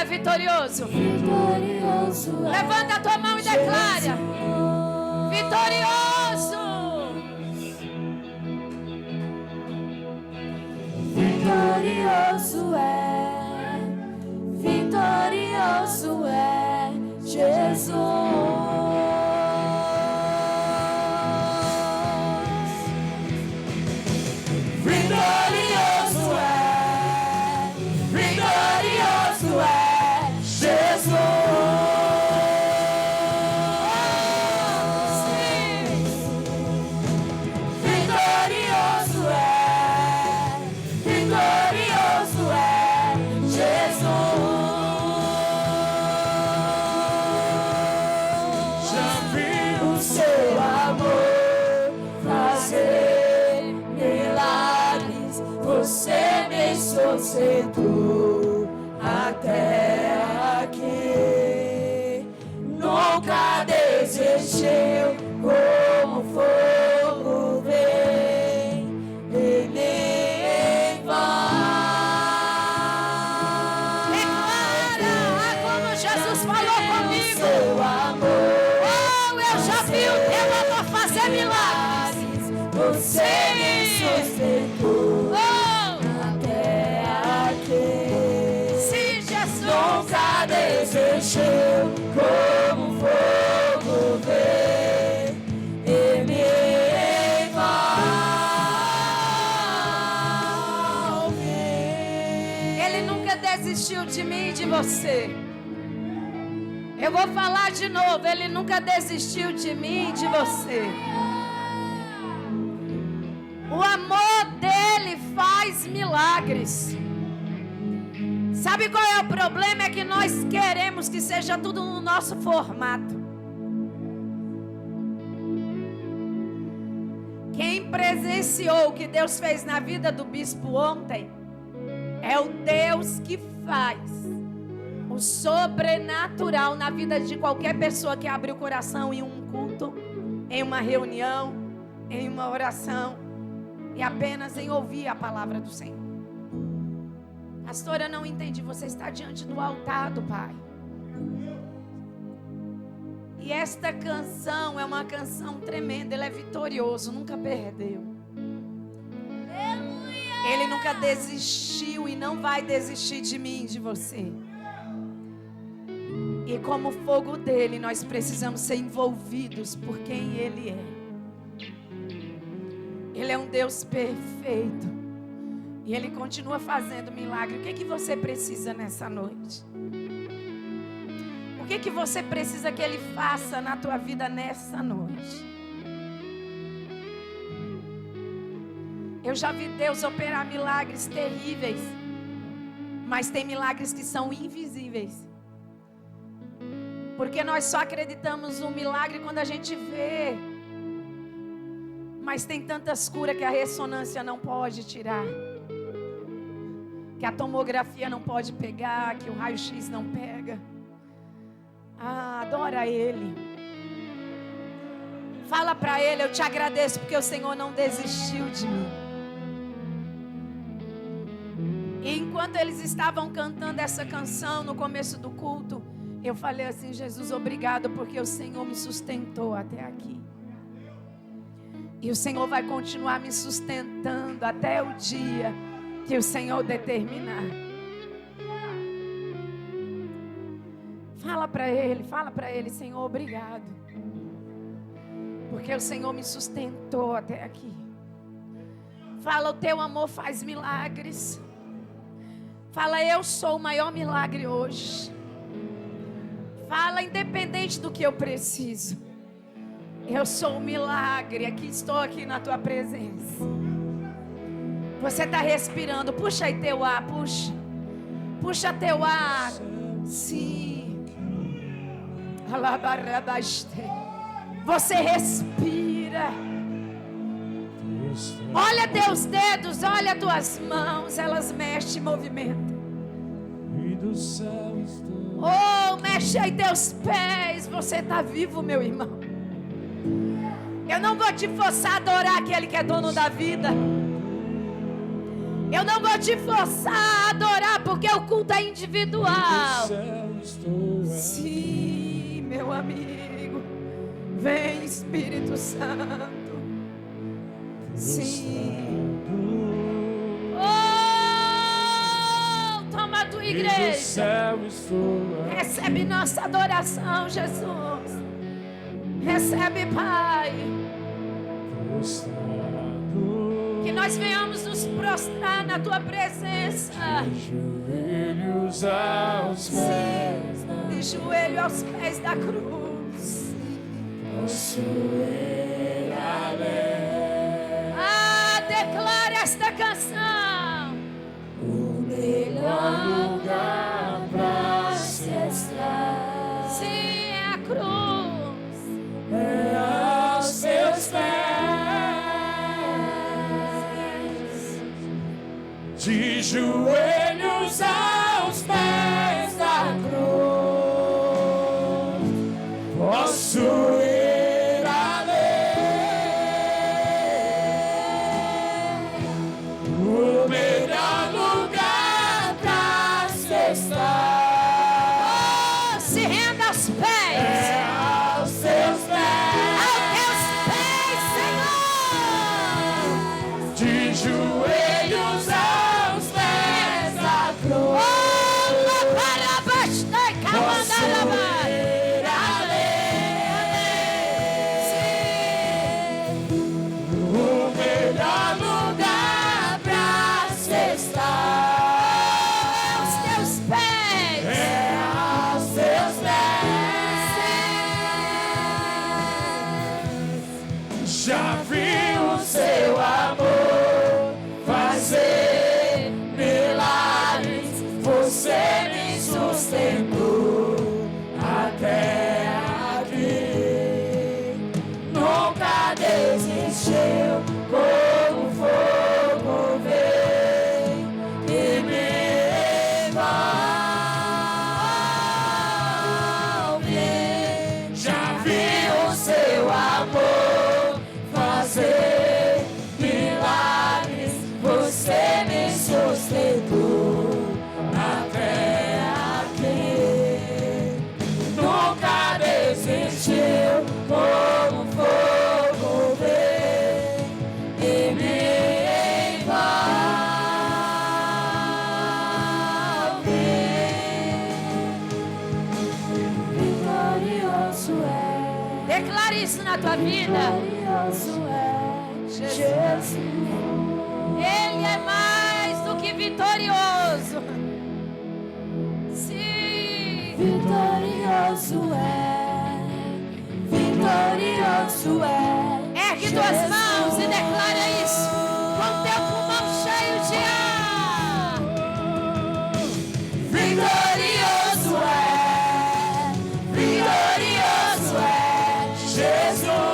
é vitorioso. Vitorioso é Levanta a tua mão e declara: vitorioso. Vitorioso é Jesus. Vitorioso é Jesus. Vitorioso é Jesus. Já vi o seu amor fazer milagres. Você me sustentou até aqui. Nunca desistiu, como fogo vem em mim vai. Declara como Jesus falou comigo. Seu amor, Oh, eu já vi o teu amor fazer milagres. você me sustentou Oh, até aqui. sim, Jesus. Nunca desistiu, como fogo vem e me envolve. Ele nunca desistiu de mim e de você. Eu vou falar de novo. Ele nunca desistiu de mim e de você. O amor dele faz milagres. Sabe qual é o problema? É que nós queremos que seja tudo no nosso formato. Quem presenciou o que Deus fez na vida do bispo ontem é o Deus que faz o sobrenatural na vida de qualquer pessoa que abre o coração em um culto, em uma reunião, em uma oração e apenas em ouvir a palavra do Senhor. Pastora, não entendi. Você está diante do altar do Pai. E esta canção é uma canção tremenda. Ele é vitorioso, nunca perdeu. Ele nunca desistiu e não vai desistir de mim e de você. E como fogo dele, nós precisamos ser envolvidos por quem ele é. Ele é um Deus perfeito. E ele continua fazendo milagre. O que você precisa nessa noite? O que você precisa que ele faça na tua vida nessa noite? Eu já vi Deus operar milagres terríveis, mas tem milagres que são invisíveis. Porque nós só acreditamos no milagre quando a gente vê. Mas tem tantas curas que a ressonância não pode tirar, que a tomografia não pode pegar, que o raio-x não pega. Adora Ele. Fala para Ele: eu te agradeço porque o Senhor não desistiu de mim. E enquanto eles estavam cantando essa canção no começo do culto, eu falei assim: Jesus, obrigado porque o Senhor me sustentou até aqui. E o Senhor vai continuar me sustentando até o dia que o Senhor determinar. Fala para Ele, Senhor, obrigado. Porque o Senhor me sustentou até aqui. Fala, o teu amor faz milagres. Fala, eu sou o maior milagre hoje. Fala, independente do que eu preciso. Eu sou um milagre, estou aqui na tua presença. Você está respirando, puxa aí teu ar, puxa teu ar. Sim. Você respira. Olha teus dedos, olha tuas mãos, elas mexem e movimentam. Oh, mexe aí teus pés, você está vivo, meu irmão. Eu não vou te forçar a adorar aquele que é dono da vida. Eu não vou te forçar a adorar, porque o culto culto é individual. Sim, meu amigo. Vem, Espírito Santo. Sim. Oh, toma a tua igreja. Recebe nossa adoração, Jesus. Recebe, Pai. Que nós venhamos nos prostrar na tua presença. De joelhos aos pés. De joelho aos pés da cruz. Posso ir além. Ah, declare esta canção. O melhor lugar para se estar. Sim, é a cruz. É aos seus pés. De joelhos aos pés da cruz. Posso ir além. O melhor lugar pra se estar. Oh, se renda aos pés. É aos seus pés. Aos teus pés, Senhor. De joelhos aos pés da cruz. Posso ir além. O melhor lugar pra se estar. Aos teus pés. É aos seus pés. Já vi o seu amor fazer milagres. Você me sustentou até aqui. Nunca desistiu. Como fogo vem e me envolve. Já vi o seu amor fazer milagres. Você me sustentou até aqui. Nunca desistiu. Como fogo vem e me envolve. Vitorioso é. Declare isso na tua vida. Vitorioso é Jesus. Ele é mais do que vitorioso. Sim. Vitorioso é. Vitorioso é. Ergue tuas mãos e declara isso com teu pulmão cheio de ar. Vitorioso é. Vitorioso é Jesus.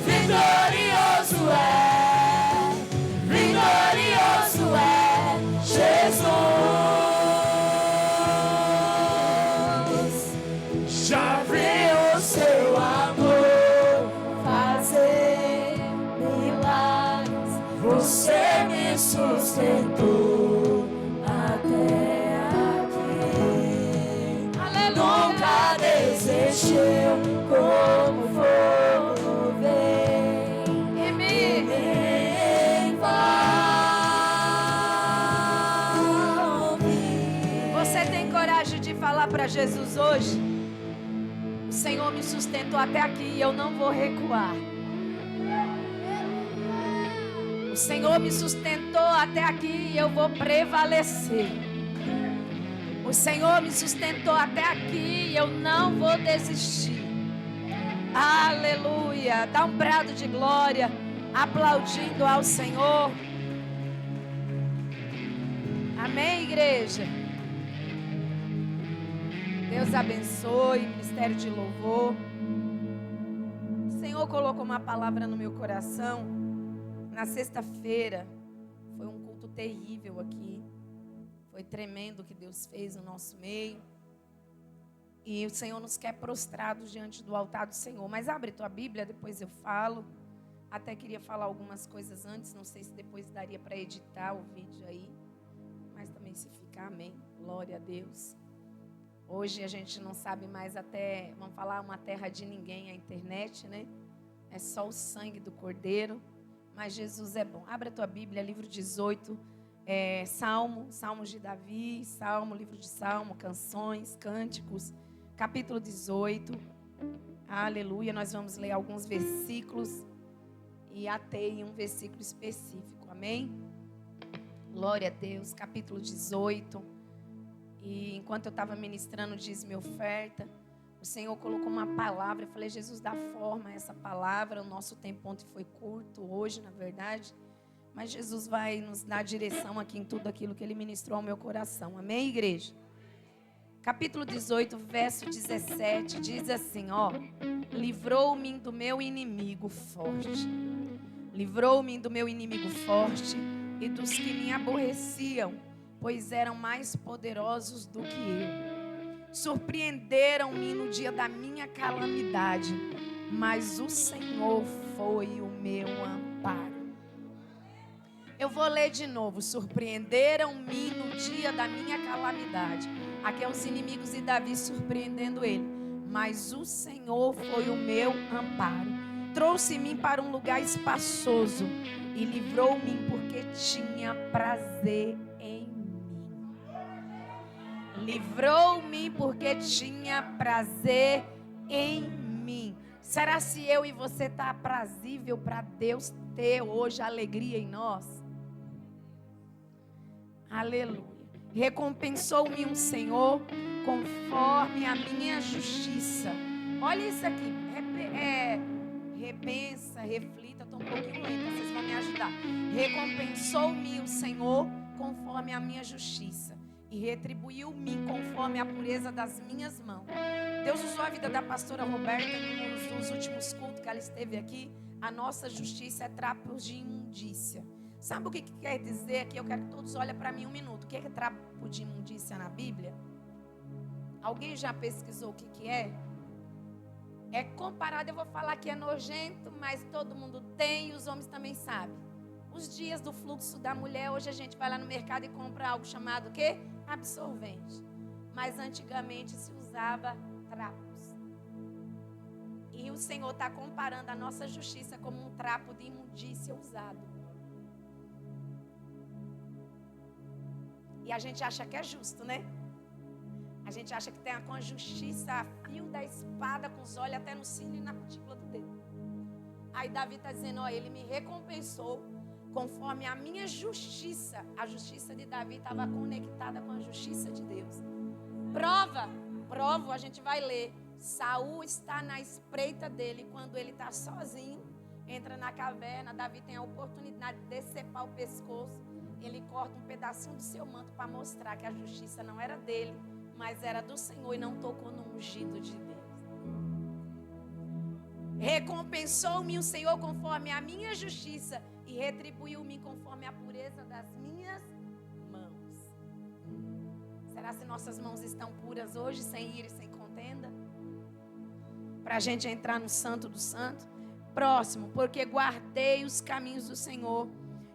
Vitorioso é. Vitorioso é Jesus. Já vi o seu amor fazer milagres. Você me sustentou até aqui. Aleluia. Nunca desistiu. Como fogo vem E me envolve. Você tem coragem de falar para Jesus hoje? O Senhor me sustentou até aqui e eu não vou recuar. O Senhor me sustentou até aqui e eu vou prevalecer. O Senhor me sustentou até aqui e eu não vou desistir. Aleluia. Dá um brado de glória, aplaudindo ao Senhor. Amém, igreja? Deus abençoe, ministério de louvor. O Senhor colocou uma palavra no meu coração. Na sexta-feira, foi um culto terrível aqui. Foi tremendo o que Deus fez no nosso meio. E o Senhor nos quer prostrados diante do altar do Senhor. Mas abre tua Bíblia, depois eu falo. até queria falar algumas coisas antes, não sei se depois daria para editar o vídeo aí, mas também se ficar, amém. Glória a Deus. Hoje a gente não sabe mais até, vamos falar, uma terra de ninguém, a internet, né? É só o sangue do Cordeiro, mas Jesus é bom. Abra a tua Bíblia, livro 18, Salmos de Davi, livro de Salmo, canções, cânticos, capítulo 18. Aleluia, nós vamos ler alguns versículos e atei um versículo específico, amém? Glória a Deus, capítulo 18. E enquanto eu estava ministrando dízimo e oferta, o Senhor colocou uma palavra. Eu falei, Jesus, dá forma a essa palavra. O nosso tempo ontem foi curto, hoje, na verdade. Mas Jesus vai nos dar direção aqui em tudo aquilo que Ele ministrou ao meu coração. Amém, igreja? Capítulo 18, verso 17, diz assim, ó. Livrou-me do meu inimigo forte. Livrou-me do meu inimigo forte e dos que me aborreciam, pois eram mais poderosos do que eu. Surpreenderam-me no dia da minha calamidade, mas o Senhor foi o meu amparo. Eu vou ler de novo. Surpreenderam-me no dia da minha calamidade. Aqui é os inimigos de Davi surpreendendo ele. Mas o Senhor foi o meu amparo. Trouxe-me para um lugar espaçoso e livrou-me porque tinha prazer em mim. Livrou-me porque tinha prazer em mim. Será se eu e você está aprazível para Deus ter hoje alegria em nós? Aleluia. Recompensou-me um Senhor conforme a minha justiça. Olha isso aqui. Repensa, reflita. Estou um pouquinho lenta, vocês vão me ajudar. Recompensou-me o Senhor conforme a minha justiça e retribuiu-me conforme a pureza das minhas mãos. Deus usou a vida da pastora Roberta nos últimos cultos que ela esteve aqui. A nossa justiça é trapos de imundícia. Sabe o que quer dizer aqui? Eu quero que todos olhem para mim um minuto. O que é trapo de imundícia na Bíblia? Alguém já pesquisou o que é? É comparado, eu vou falar que é nojento, mas todo mundo tem e os homens também sabem. Os dias do fluxo da mulher, hoje a gente vai lá no mercado e compra algo chamado o quê? Absorvente. Mas antigamente se usava trapos. E o Senhor está comparando a nossa justiça como um trapo de imundícia usado. E a gente acha que é justo, né? A gente acha que tem com a justiça a fio da espada, com os olhos até no cílio e na cutícula do dedo. Aí Davi está dizendo, ó, ele me recompensou conforme a minha justiça. A justiça de Davi estava conectada com a justiça de Deus. Prova, a gente vai ler. Saul está na espreita dele quando ele está sozinho. Entra na caverna, Davi tem a oportunidade de decepar o pescoço. Ele corta um pedacinho do seu manto para mostrar que a justiça não era dele, mas era do Senhor e não tocou no ungido de Deus. Recompensou-me o Senhor conforme a minha justiça e retribuiu-me conforme a pureza das minhas mãos. Será se nossas mãos estão puras hoje, sem ira e sem contenda? Para a gente entrar no santo do santo. Próximo, porque guardei os caminhos do Senhor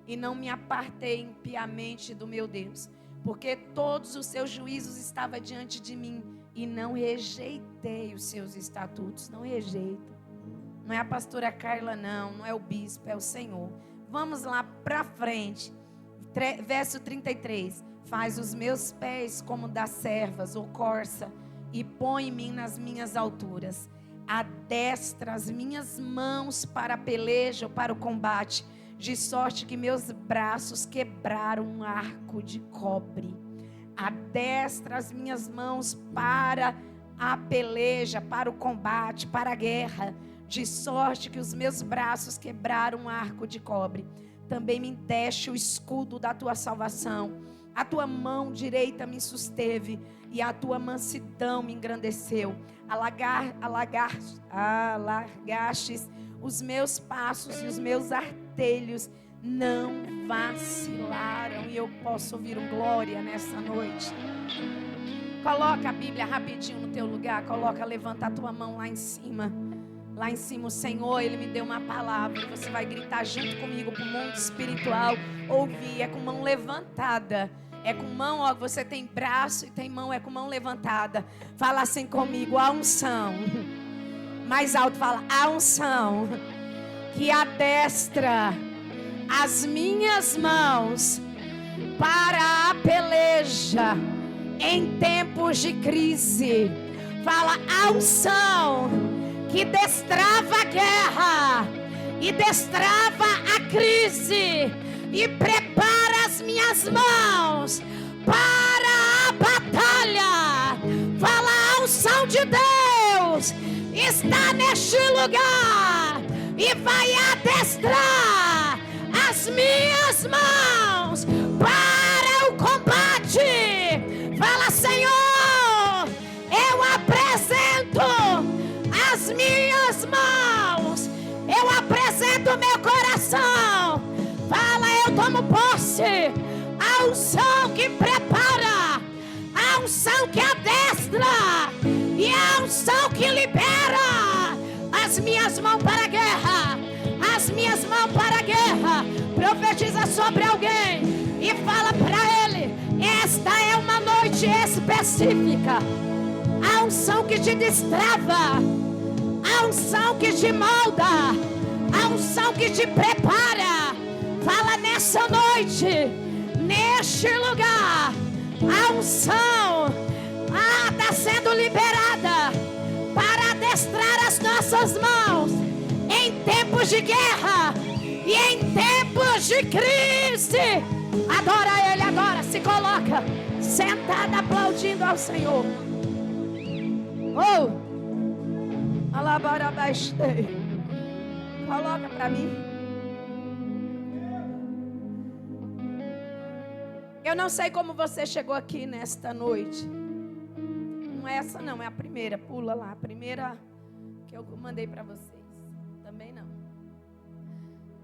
e não me apartei impiamente do meu Deus. Porque todos os seus juízos estavam diante de mim e não rejeitei os seus estatutos. Não rejeito. Não é a pastora Carla, não é o bispo, é o Senhor. Vamos lá para frente. Verso 33. Faz os meus pés como das servas ou corça e põe-me nas minhas alturas. Adestra as minhas mãos para a peleja ou para o combate, de sorte que meus braços quebraram um arco de cobre. Adestra as minhas mãos para a peleja, para o combate, para a guerra, de sorte que os meus braços quebraram um arco de cobre. Também me deste o escudo da tua salvação. A tua mão direita me susteve e a tua mansidão me engrandeceu. Alargastes os meus passos e os meus artelhos não vacilaram. E eu posso ouvir um glória nessa noite. Coloca a Bíblia rapidinho no teu lugar. Levanta a tua mão lá em cima. Lá em cima o Senhor, Ele me deu uma palavra. Você vai gritar junto comigo para o mundo espiritual ouvir. É com mão levantada. É com mão, ó, você tem braço e tem mão, é com mão levantada. Fala assim comigo, a unção. Mais alto, fala, a unção que adestra as minhas mãos para a peleja em tempos de crise. Fala, a unção que destrava a guerra e destrava a crise e prepara as minhas mãos para a batalha. Fala, a unção de Deus está neste lugar e vai adestrar as minhas mãos para o combate. Fala, Senhor, eu apresento as minhas mãos, eu apresento meu coração. Fala, eu tomo posse. A unção que prepara, a unção que adestra e a unção que libera as minhas mãos para a guerra. As minhas mãos para a guerra. Profetiza sobre alguém e fala para ele: esta é uma noite específica. A unção que te destrava, a unção que te molda, a unção que te prepara. Fala, nessa noite, neste lugar, a unção está sendo liberada para adestrar as nossas mãos em tempos de guerra e em tempos de crise. Adora Ele agora, se coloca sentada aplaudindo ao Senhor. Oh, alabarabastei. Coloca para mim. Eu não sei como você chegou aqui nesta noite. Não é essa não, é a primeira. Pula lá, a primeira que eu mandei para vocês. Também não.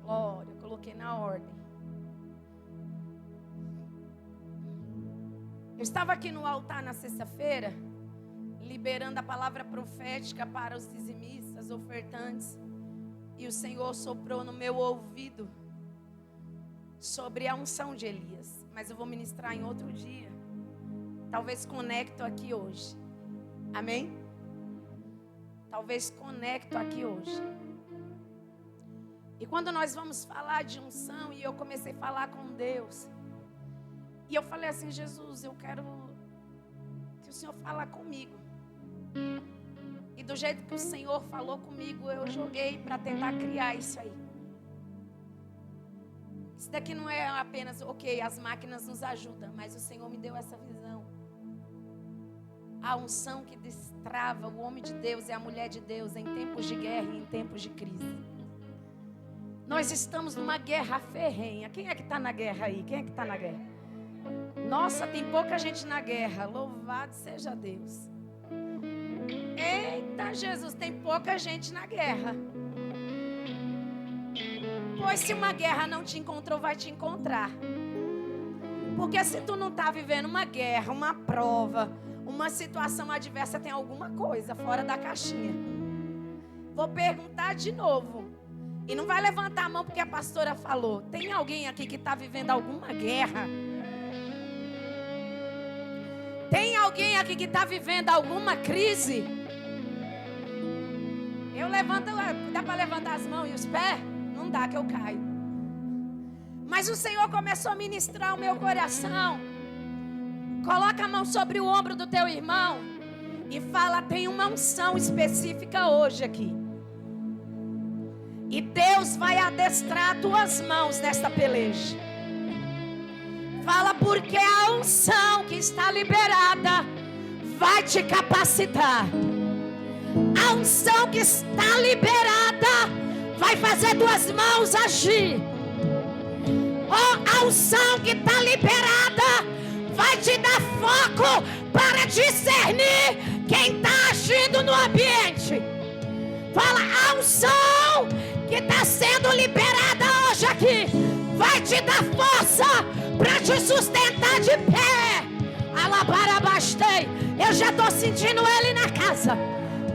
Glória, eu coloquei na ordem. Eu estava aqui no altar na sexta-feira, liberando a palavra profética para os dizimistas, ofertantes. E o Senhor soprou no meu ouvido sobre a unção de Elias. Mas eu vou ministrar em outro dia. Talvez conecto aqui hoje. Amém? Talvez conecto aqui hoje. E quando nós vamos falar de unção, e eu comecei a falar com Deus, e eu falei assim: Jesus, eu quero que o Senhor fale comigo. E do jeito que o Senhor falou comigo, eu joguei para tentar criar isso aí. Isso daqui não é apenas, ok, as máquinas nos ajudam, mas o Senhor me deu essa visão. A unção que destrava o homem de Deus e a mulher de Deus em tempos de guerra e em tempos de crise. Nós estamos numa guerra ferrenha. Quem é que está na guerra aí? Quem é que está na guerra? Nossa, tem pouca gente na guerra. Louvado seja Deus. Eita Jesus, tem pouca gente na guerra. Pois se uma guerra não te encontrou, vai te encontrar. Porque se tu não está vivendo uma guerra, uma prova, uma situação adversa, tem alguma coisa fora da caixinha. Vou perguntar de novo. E não vai levantar a mão porque a pastora falou. Tem alguém aqui que está vivendo alguma guerra? Tem alguém aqui que está vivendo alguma crise? Eu levanto, dá para levantar as mãos e os pés? Não dá, que eu caio. Mas o Senhor começou a ministrar o meu coração. Coloca a mão sobre o ombro do teu irmão e fala: tem uma unção específica hoje aqui. E Deus vai adestrar tuas mãos nesta peleja. Fala, porque a unção que está liberada vai te capacitar. A unção que está liberada vai fazer tuas mãos agir. Oh, a unção que está liberada vai te dar foco para discernir quem está agindo no ambiente. Fala, a unção que está sendo liberada hoje aqui vai te dar força para te sustentar de pé. Alabarabastei. Eu já estou sentindo ele na casa.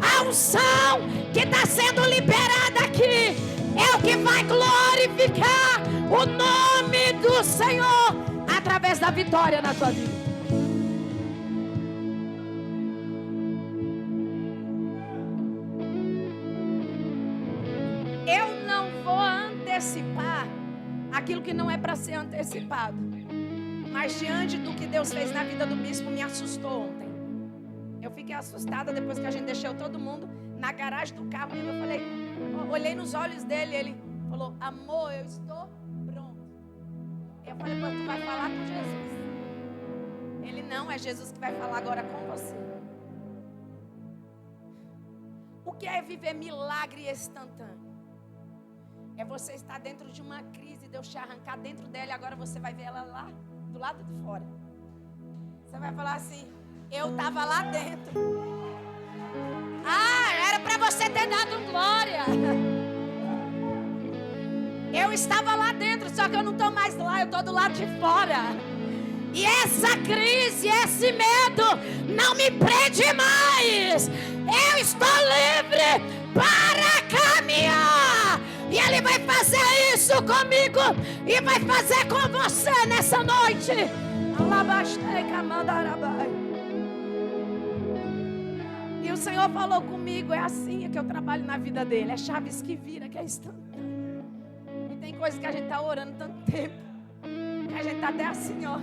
A a unção que está sendo liberada aqui é o que vai glorificar o nome do Senhor através da vitória na tua vida. Eu não vou antecipar aquilo que não é para ser antecipado. Mas diante do que Deus fez na vida do bispo, me assustou ontem. Eu fiquei assustada depois que a gente deixou todo mundo na garagem do carro. E eu falei, olhei nos olhos dele, ele falou, amor, eu estou pronto. Eu falei, pô, tu vai falar com Jesus. Ele, não, é Jesus que vai falar agora com você. O que é viver milagre instantâneo? É você estar dentro de uma crise, Deus te arrancar dentro dela e agora você vai ver ela lá do lado de fora. Você vai falar assim, eu estava lá dentro. Ah, era para você ter dado glória. Eu estava lá dentro, só que eu não estou mais lá, eu estou do lado de fora. E essa crise, esse medo não me prende mais. Eu estou livre para caminhar. E Ele vai fazer isso comigo e vai fazer com você nessa noite. E o Senhor falou comigo, é assim que eu trabalho na vida dele. É chaves que vira, que é instantâneo. E tem coisas que a gente está orando tanto tempo, que a gente está até assim, ó.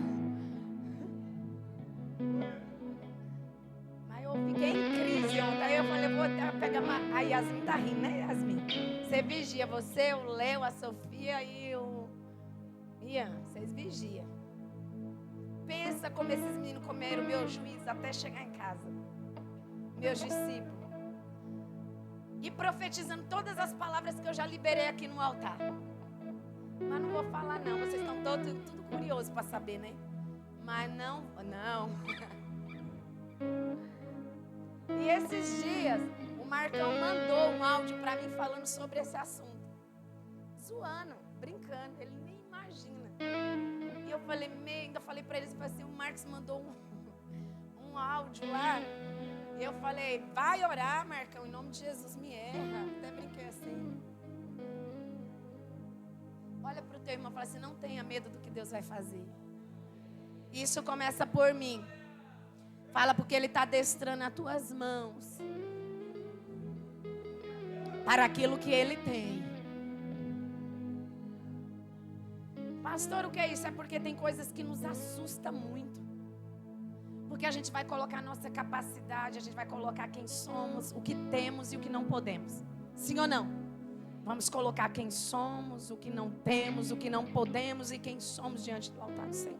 Mas eu fiquei em crise ontem. Aí eu falei, vou até pegar uma... A Yasmin tá rindo, né, Yasmin? Você vigia, você, o Léo, a Sofia e o Ian, vocês vigiam. Pensa como esses meninos comeram meu juízo até chegar em casa. Meus discípulos. E profetizando todas as palavras que eu já liberei aqui no altar. Mas não vou falar não, vocês estão todos tudo curiosos para saber, né? Mas não. E esses dias, o Marcão mandou um áudio para mim falando sobre esse assunto. Zoando, brincando, ele nem imagina. E eu falei, ainda falei para eles, assim, o Marcos mandou um áudio lá. E eu falei, vai orar, Marcão, em nome de Jesus, me erra. Até brinquei assim. Olha para o teu irmão e fala assim, não tenha medo do que Deus vai fazer. Isso começa por mim. Fala porque Ele está adestrando as tuas mãos para aquilo que Ele tem. Pastor, o que é isso? É porque tem coisas que nos assustam muito. Porque a gente vai colocar a nossa capacidade, a gente vai colocar quem somos, o que temos e o que não podemos. Sim ou não? Vamos colocar quem somos, o que não temos, o que não podemos e quem somos diante do altar do Senhor.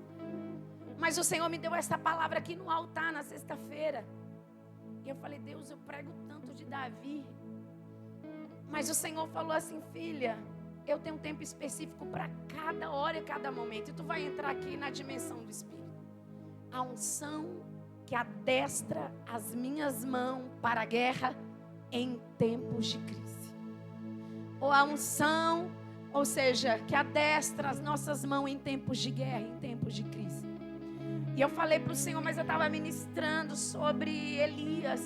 Mas o Senhor me deu essa palavra aqui no altar na sexta-feira. E eu falei, Deus, eu prego tanto de Davi. Mas o Senhor falou assim, filha, eu tenho um tempo específico para cada hora e cada momento. E tu vai entrar aqui na dimensão do Espírito. A unção que adestra as minhas mãos para a guerra em tempos de crise. Ou a unção, ou seja, que adestra as nossas mãos em tempos de guerra, em tempos de crise. E eu falei para o Senhor, mas eu estava ministrando sobre Elias.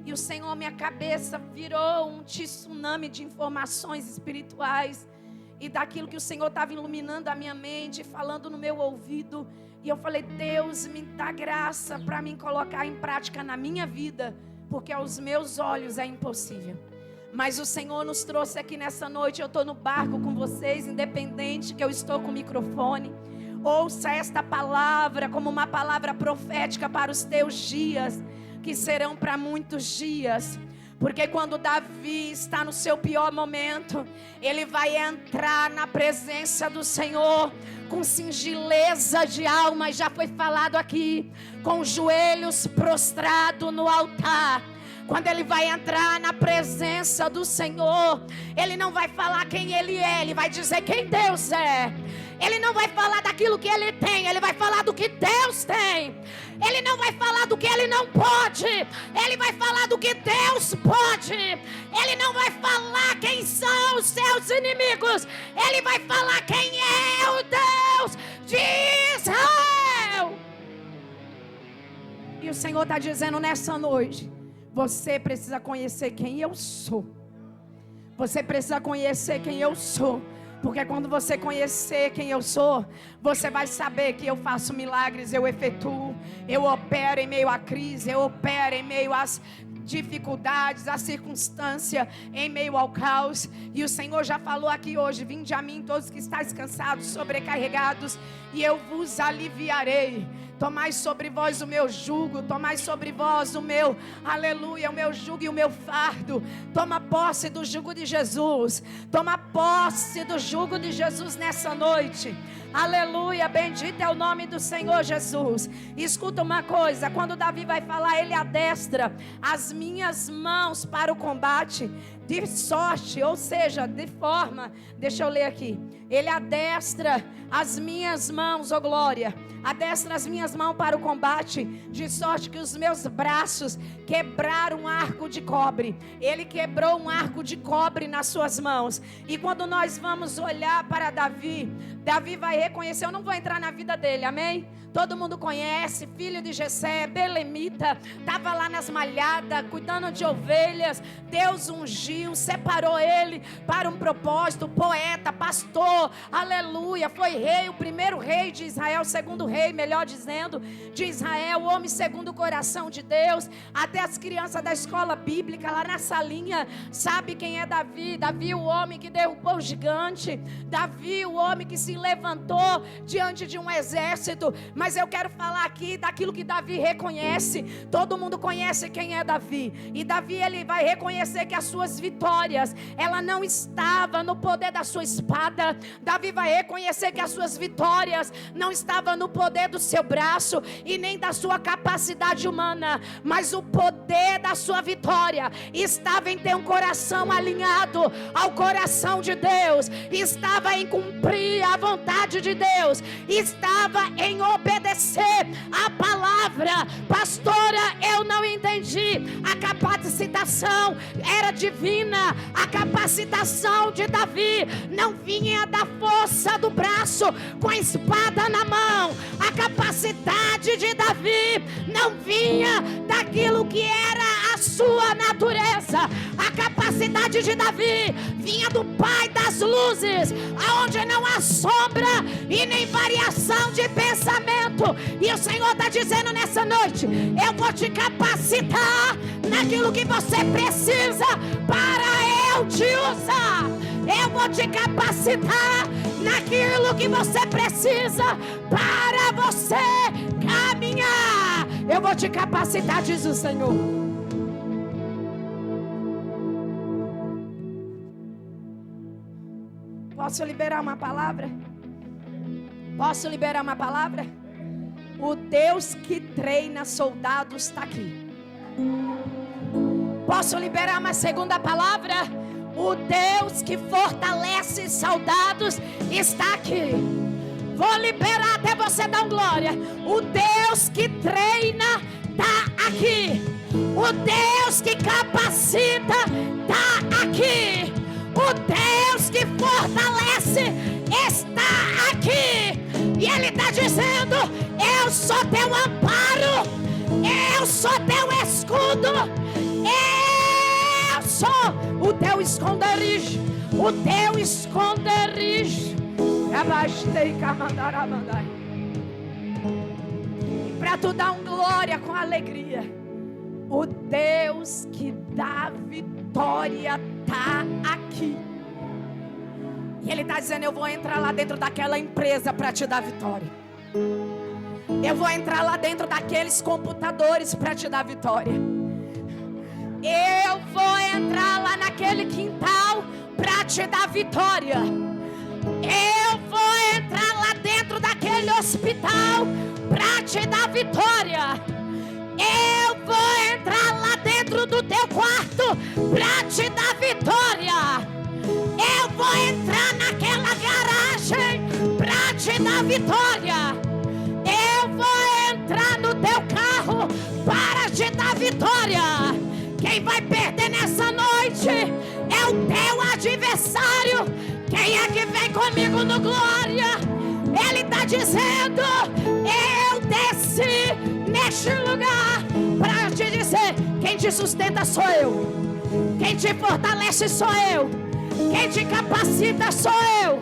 E o Senhor, minha cabeça virou um tsunami de informações espirituais. E daquilo que o Senhor estava iluminando a minha mente, falando no meu ouvido. E eu falei, Deus, me dá graça para mim colocar em prática na minha vida. Porque aos meus olhos é impossível. Mas o Senhor nos trouxe aqui nessa noite. Eu estou no barco com vocês, independente que eu estou com o microfone. Ouça esta palavra como uma palavra profética para os teus dias, que serão para muitos dias. Porque quando Davi está no seu pior momento, ele vai entrar na presença do Senhor com singeleza de alma, e já foi falado aqui, com os joelhos prostrados no altar. Quando ele vai entrar na presença do Senhor, ele não vai falar quem ele é, ele vai dizer quem Deus é. Ele não vai falar daquilo que ele tem, ele vai falar do que Deus tem. Ele não vai falar do que ele não pode, ele vai falar do que Deus pode. Ele não vai falar quem são os seus inimigos, ele vai falar quem é o Deus de Israel. E o Senhor está dizendo nessa noite, Você precisa conhecer quem eu sou. Você precisa conhecer quem eu sou. Porque quando você conhecer quem eu sou, você vai saber que eu faço milagres, eu efetuo, eu opero em meio à crise, eu opero em meio às dificuldades, à circunstância, em meio ao caos. E o Senhor já falou aqui hoje: vinde a mim todos que estáis cansados, sobrecarregados, e eu vos aliviarei. Tomai sobre vós o meu jugo, tomai sobre vós o meu, aleluia, o meu jugo e o meu fardo. Toma posse do jugo de Jesus. Toma posse do jugo de Jesus nessa noite. Aleluia, bendito é o nome do Senhor Jesus. Escuta uma coisa, quando Davi vai falar, ele adestra as minhas mãos para o combate, de sorte, ou seja, de forma, deixa eu ler aqui. Ele adestra as minhas mãos, ó glória, adestra as minhas mãos para o combate, de sorte que os meus braços quebraram um arco de cobre. Ele quebrou um arco de cobre nas suas mãos. E quando nós vamos olhar para Davi, Davi vai reconhecer, eu não vou entrar na vida dele, amém? Todo mundo conhece, filho de Jessé, belemita, estava lá nas malhadas, cuidando de ovelhas. Deus ungiu, separou ele para um propósito, poeta, pastor, aleluia, foi rei, o primeiro rei de Israel, o segundo rei, melhor dizendo, de Israel, o homem segundo o coração de Deus. Até as crianças da escola bíblica, lá na salinha, sabe quem é Davi? Davi, o homem que derrubou o gigante, Davi, o homem que se levantou diante de um exército. Mas eu quero falar aqui daquilo que Davi reconhece. Todo mundo conhece quem é Davi. E Davi, ele vai reconhecer que as suas vitórias, ela não estava no poder da sua espada. Davi vai reconhecer que as suas vitórias não estavam no poder do seu braço e nem da sua capacidade humana, mas o poder da sua vitória estava em ter um coração alinhado ao coração de Deus, estava em cumprir a vontade de Deus, estava em obedecer a palavra. Pastora, eu não entendi. A capacitação era divina. A capacitação de Davi não vinha da força do braço com a espada na mão. A capacidade de Davi não vinha daquilo que era a sua natureza. A capacidade de Davi vinha do Pai das luzes, aonde não há sombra e nem variação de pensamento. E o Senhor está dizendo nessa noite: eu vou te capacitar naquilo que você precisa para eu te usar. Eu vou te capacitar naquilo que você precisa para você caminhar. Eu vou te capacitar, diz o Senhor. Posso liberar uma palavra? Posso liberar uma palavra? O Deus que treina soldados está aqui. Posso liberar uma segunda palavra? O Deus que fortalece soldados está aqui. Vou liberar até você dar glória. O Deus que treina está aqui. O Deus que capacita está aqui. O Deus que fortalece está aqui. E Ele está dizendo: eu sou teu amparo, eu sou teu escudo, eu sou o teu esconderijo, o teu esconderijo. Para tu dar glória com alegria. O Deus que dá vitória está aqui. E Ele está dizendo: eu vou entrar lá dentro daquela empresa para te dar vitória. Eu vou entrar lá dentro daqueles computadores para te dar vitória. Eu vou entrar lá naquele quintal para te dar vitória. Eu vou entrar lá dentro daquele hospital para te dar vitória. Eu vou entrar lá dentro do teu quarto para te dar vitória. Eu vou entrar naquela garagem para te dar vitória. Eu vou entrar no teu carro para te dar vitória. Quem vai perder nessa noite é o teu adversário. Quem é que vem comigo no glória? Ele está dizendo: eu desci neste lugar para te dizer que Quem te sustenta sou eu. Quem te fortalece sou eu. Quem te capacita sou eu.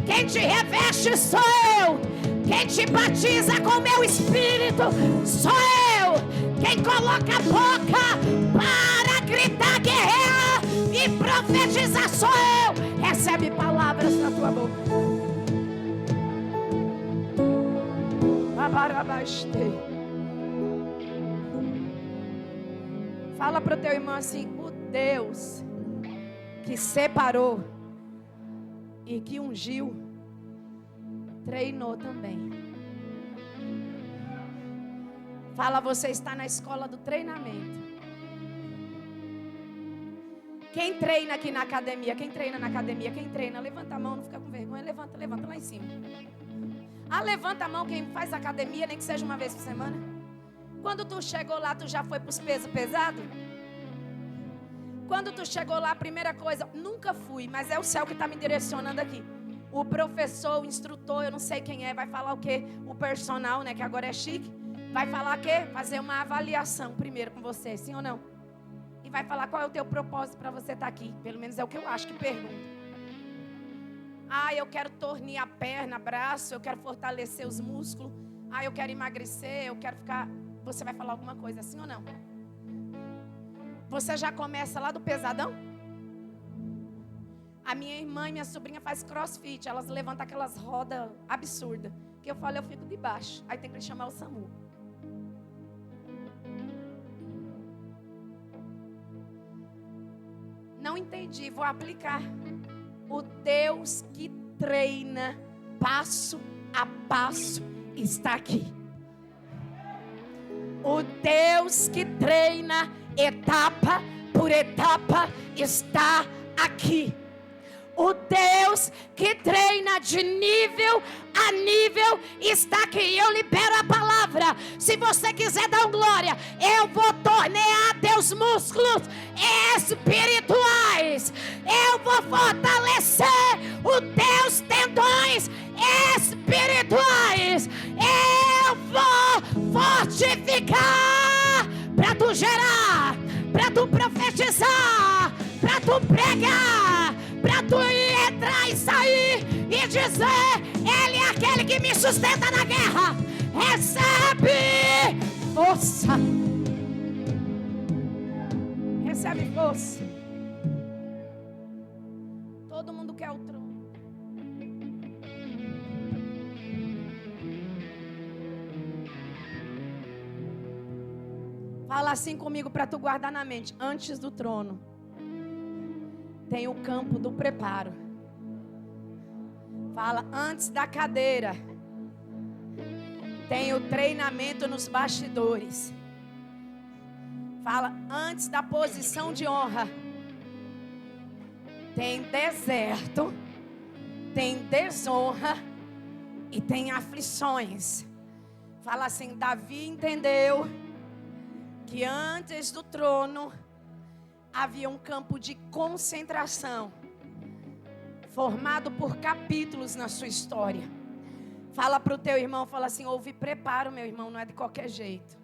Quem te reveste sou eu. Quem te batiza com meu espírito sou eu. Quem coloca a boca para gritar guerreira e profetizar sou eu. Recebe palavras na tua boca. Fala para o teu irmão assim: o Deus que separou e que ungiu, treinou também. Fala, você está na escola do treinamento. Quem treina aqui na academia? Quem treina na academia? Quem treina? Levanta a mão, não fica com vergonha. Levanta lá em cima. Levanta a mão quem faz academia, nem que seja uma vez por semana. Quando tu chegou lá, tu já foi para os pesos pesados? Quando tu chegou lá, a primeira coisa, nunca fui, mas é o céu que está me direcionando aqui. O professor, o instrutor, eu não sei quem é, vai falar o quê? O personal, né, que agora é chique, vai falar o quê? Fazer uma avaliação primeiro com você, sim ou não? E vai falar qual é o teu propósito para você estar aqui. Pelo menos é o que eu acho que pergunta. Eu quero tornear a perna, braço, eu quero fortalecer os músculos. Eu quero emagrecer, eu quero ficar... Você vai falar alguma coisa, sim ou não? Você já começa lá do pesadão? A minha irmã e minha sobrinha faz crossfit. Elas levantam aquelas rodas absurdas. Que eu falo, eu fico de baixo. Aí tem que chamar o SAMU. Não entendi, vou aplicar. O Deus que treina passo a passo está aqui. O Deus que treina etapa por etapa está aqui. O Deus que treina de nível a nível está aqui. Eu libero a palavra. Se você quiser dar glória, eu vou tornear teus músculos espirituais. Eu vou fortalecer os teus tendões espirituais. Eu vou fortificar para tu gerar, para tu profetizar, para tu pregar, para tu entrar e sair e dizer: Ele é aquele que me sustenta na guerra. Recebe força. Recebe força. Todo mundo quer o trono. Fala assim comigo para tu guardar na mente. Antes do trono tem o campo do preparo. Fala, antes da cadeira tem o treinamento nos bastidores. Fala, antes da posição de honra tem deserto, tem desonra e tem aflições. Fala assim, Davi entendeu que antes do trono havia um campo de concentração, formado por capítulos na sua história. Fala para o teu irmão, fala assim: houve preparo, meu irmão, não é de qualquer jeito.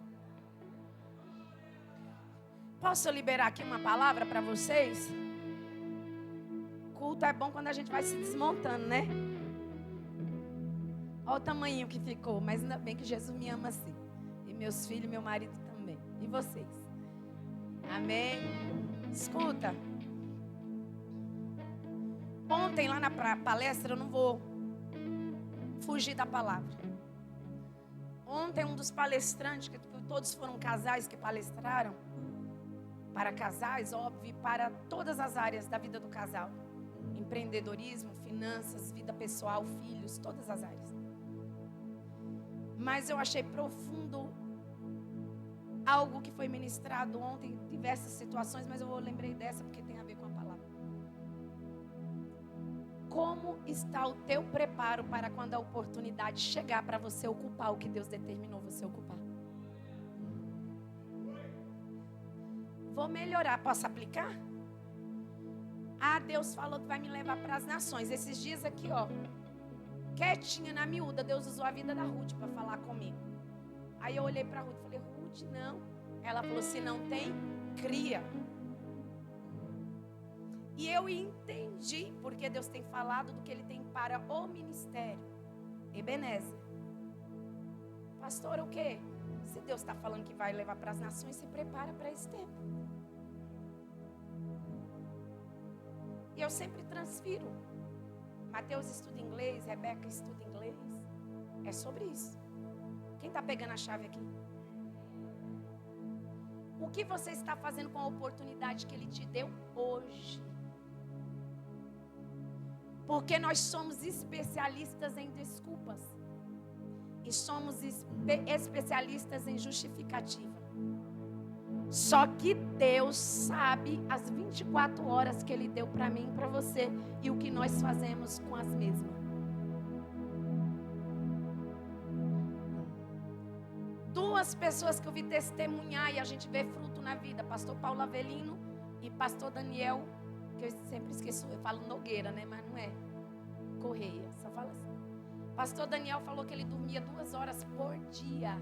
Posso liberar aqui uma palavra para vocês? Culto é bom quando a gente vai se desmontando, né? Olha o tamanho que ficou, mas ainda bem que Jesus me ama assim. E meus filhos, meu marido também. E vocês? Amém? Escuta. Ontem lá na palestra, eu não vou fugir da palavra. Ontem um dos palestrantes, que todos foram casais que palestraram, para casais, óbvio, e para todas as áreas da vida do casal. Empreendedorismo, finanças, vida pessoal, filhos, todas as áreas. Mas eu achei profundo algo que foi ministrado ontem, diversas situações, mas eu lembrei dessa porque tem a ver com a palavra. Como está o teu preparo para quando a oportunidade chegar para você ocupar o que Deus determinou você ocupar? Vou melhorar, posso aplicar? Deus falou que vai me levar para as nações. Esses dias aqui, ó, quietinha na miúda, Deus usou a vida da Ruth para falar comigo. Aí eu olhei para a Ruth e falei: Ruth, não. Ela falou: se não tem cria. E eu entendi porque Deus tem falado do que Ele tem para o ministério. Ebenezer. Pastor, o quê? Se Deus está falando que vai levar para as nações, se prepara para esse tempo. E eu sempre transfiro. Mateus estuda inglês, Rebeca estuda inglês. É sobre isso. Quem está pegando a chave aqui? O que você está fazendo com a oportunidade que Ele te deu hoje? Porque nós somos especialistas em desculpas. E somos especialistas em justificativa. Só que Deus sabe as 24 horas que Ele deu para mim e para você. E o que nós fazemos com as mesmas. Duas pessoas que eu vi testemunhar e a gente vê fruto na vida. Pastor Paulo Avelino e pastor Daniel. Que eu sempre esqueço, eu falo Nogueira, né? Mas não é Correia, só fala assim. Pastor Daniel falou que ele dormia 2 horas por dia.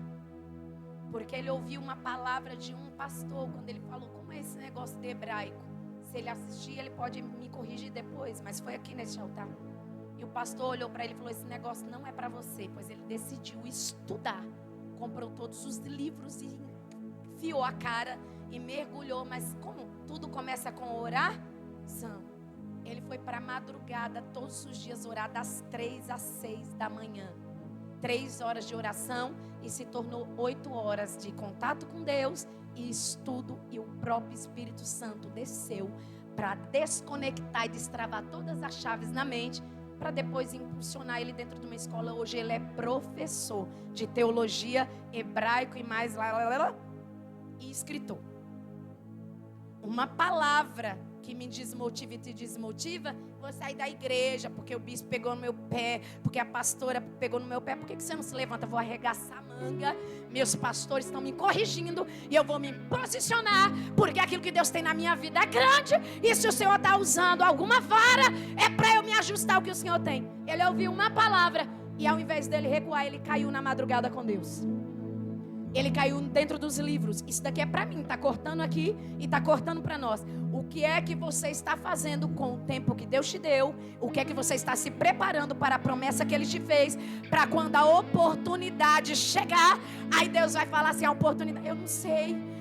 Porque ele ouviu uma palavra de um pastor, quando ele falou, como é esse negócio de hebraico? Se ele assistir, ele pode me corrigir depois, mas foi aqui nesse altar. E o pastor olhou para ele e falou, esse negócio não é para você, pois ele decidiu estudar. Comprou todos os livros e enfiou a cara e mergulhou. Mas como tudo começa com oração, ele foi para a madrugada todos os dias orar das 3 às 6 da manhã. 3 horas de oração e se tornou 8 horas de contato com Deus e estudo. E o próprio Espírito Santo desceu para desconectar e destravar todas as chaves na mente, para depois impulsionar ele dentro de uma escola. Hoje ele é professor de teologia, hebraico e mais lá, e escritor. Uma palavra que me desmotiva e te desmotiva, vou sair da igreja porque o bispo pegou no meu pé, porque a pastora pegou no meu pé. Por que você não se levanta? Vou arregaçar a manga, meus pastores estão me corrigindo e eu vou me posicionar, porque aquilo que Deus tem na minha vida é grande, e se o Senhor está usando alguma vara, é para eu me ajustar ao que o Senhor tem. Ele ouviu uma palavra e ao invés dele recuar, ele caiu na madrugada com Deus. Ele caiu dentro dos livros. Isso daqui é para mim, está cortando aqui e está cortando para nós. O que é que você está fazendo com o tempo que Deus te deu? O que é que você está se preparando para a promessa que Ele te fez? Para quando a oportunidade chegar, aí Deus vai falar assim, a oportunidade, eu não sei.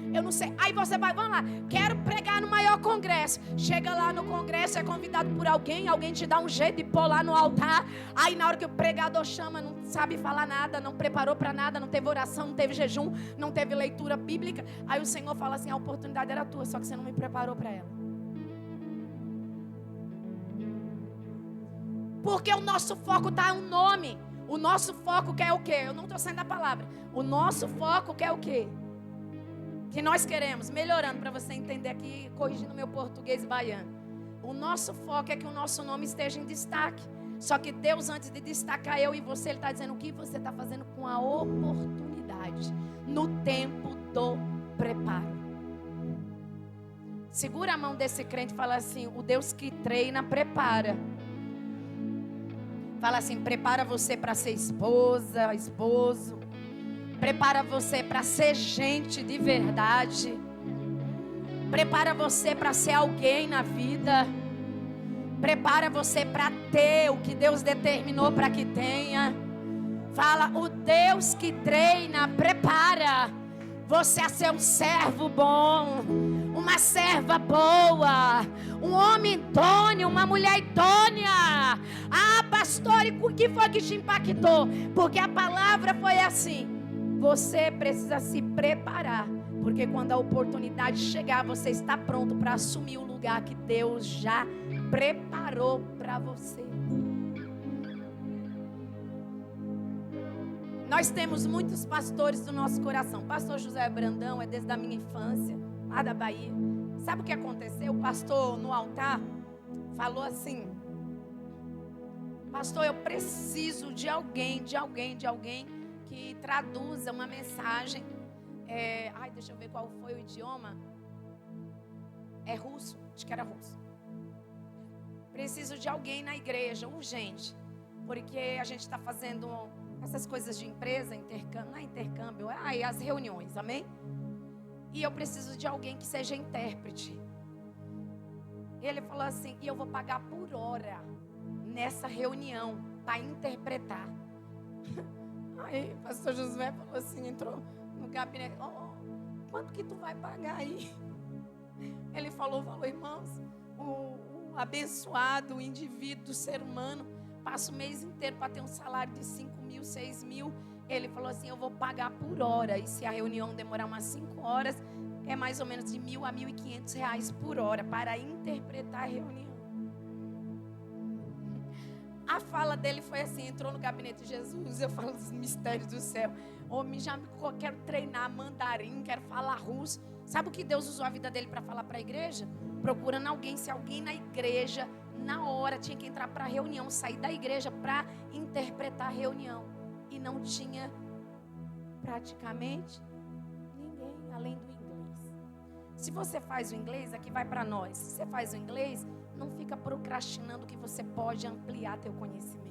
Aí você vai, vamos lá, quero pregar no maior congresso. Chega lá no congresso, é convidado por alguém te dá um jeito de pôr lá no altar. Aí na hora que o pregador chama, não sabe falar nada, não preparou para nada, não teve oração, não teve jejum, não teve leitura bíblica. Aí o Senhor fala assim, a oportunidade era tua, só que você não me preparou para ela. Porque o nosso foco está no nome. O nosso foco quer o quê? Eu não estou saindo da palavra. O nosso foco quer o quê? Que nós queremos, melhorando para você entender aqui, corrigindo meu português baiano. O nosso foco é que o nosso nome esteja em destaque. Só que Deus, antes de destacar eu e você, Ele está dizendo o que você está fazendo com a oportunidade, no tempo do preparo. Segura a mão desse crente e fala assim, o Deus que treina, prepara. Fala assim, prepara você para ser esposa, esposo. Prepara você para ser gente de verdade. Prepara você para ser alguém na vida. Prepara você para ter o que Deus determinou para que tenha. Fala, o Deus que treina, prepara você a ser um servo bom, uma serva boa, um homem idôneo, uma mulher idônea. Ah, pastor, e o que foi que te impactou? Porque a palavra foi assim. Você precisa se preparar, porque quando a oportunidade chegar, você está pronto para assumir o lugar que Deus já preparou para você. Nós temos muitos pastores do nosso coração. Pastor José Brandão é desde a minha infância, lá da Bahia. Sabe o que aconteceu? O pastor no altar falou assim: pastor, eu preciso de alguém que traduza uma mensagem. Deixa eu ver qual foi o idioma. É russo, acho que era russo. Preciso de alguém na igreja, urgente. Porque a gente está fazendo essas coisas de empresa, intercâmbio, as reuniões, amém? e eu preciso de alguém que seja intérprete. Ele falou assim, e eu vou pagar por hora nessa reunião para interpretar. Aí o pastor Josué falou assim, entrou no gabinete, quanto que tu vai pagar aí? Ele falou, irmãos, o abençoado, o indivíduo, o ser humano, passa o mês inteiro para ter um salário de 5 mil, 6 mil. Ele falou assim, eu vou pagar por hora, e se a reunião demorar umas 5 horas, é mais ou menos de R$1.000 a R$1.500 por hora, para interpretar a reunião. A fala dele foi assim, entrou no gabinete de Jesus, eu falo dos mistérios do céu. Quero treinar mandarim, quero falar russo. Sabe o que Deus usou a vida dele para falar para a igreja? Procurando alguém, se alguém na igreja, na hora, tinha que entrar para a reunião, sair da igreja para interpretar a reunião. E não tinha praticamente ninguém além do inglês. Se você faz o inglês, aqui vai para nós. Se você faz o inglês, não fica procrastinando que você pode ampliar teu conhecimento.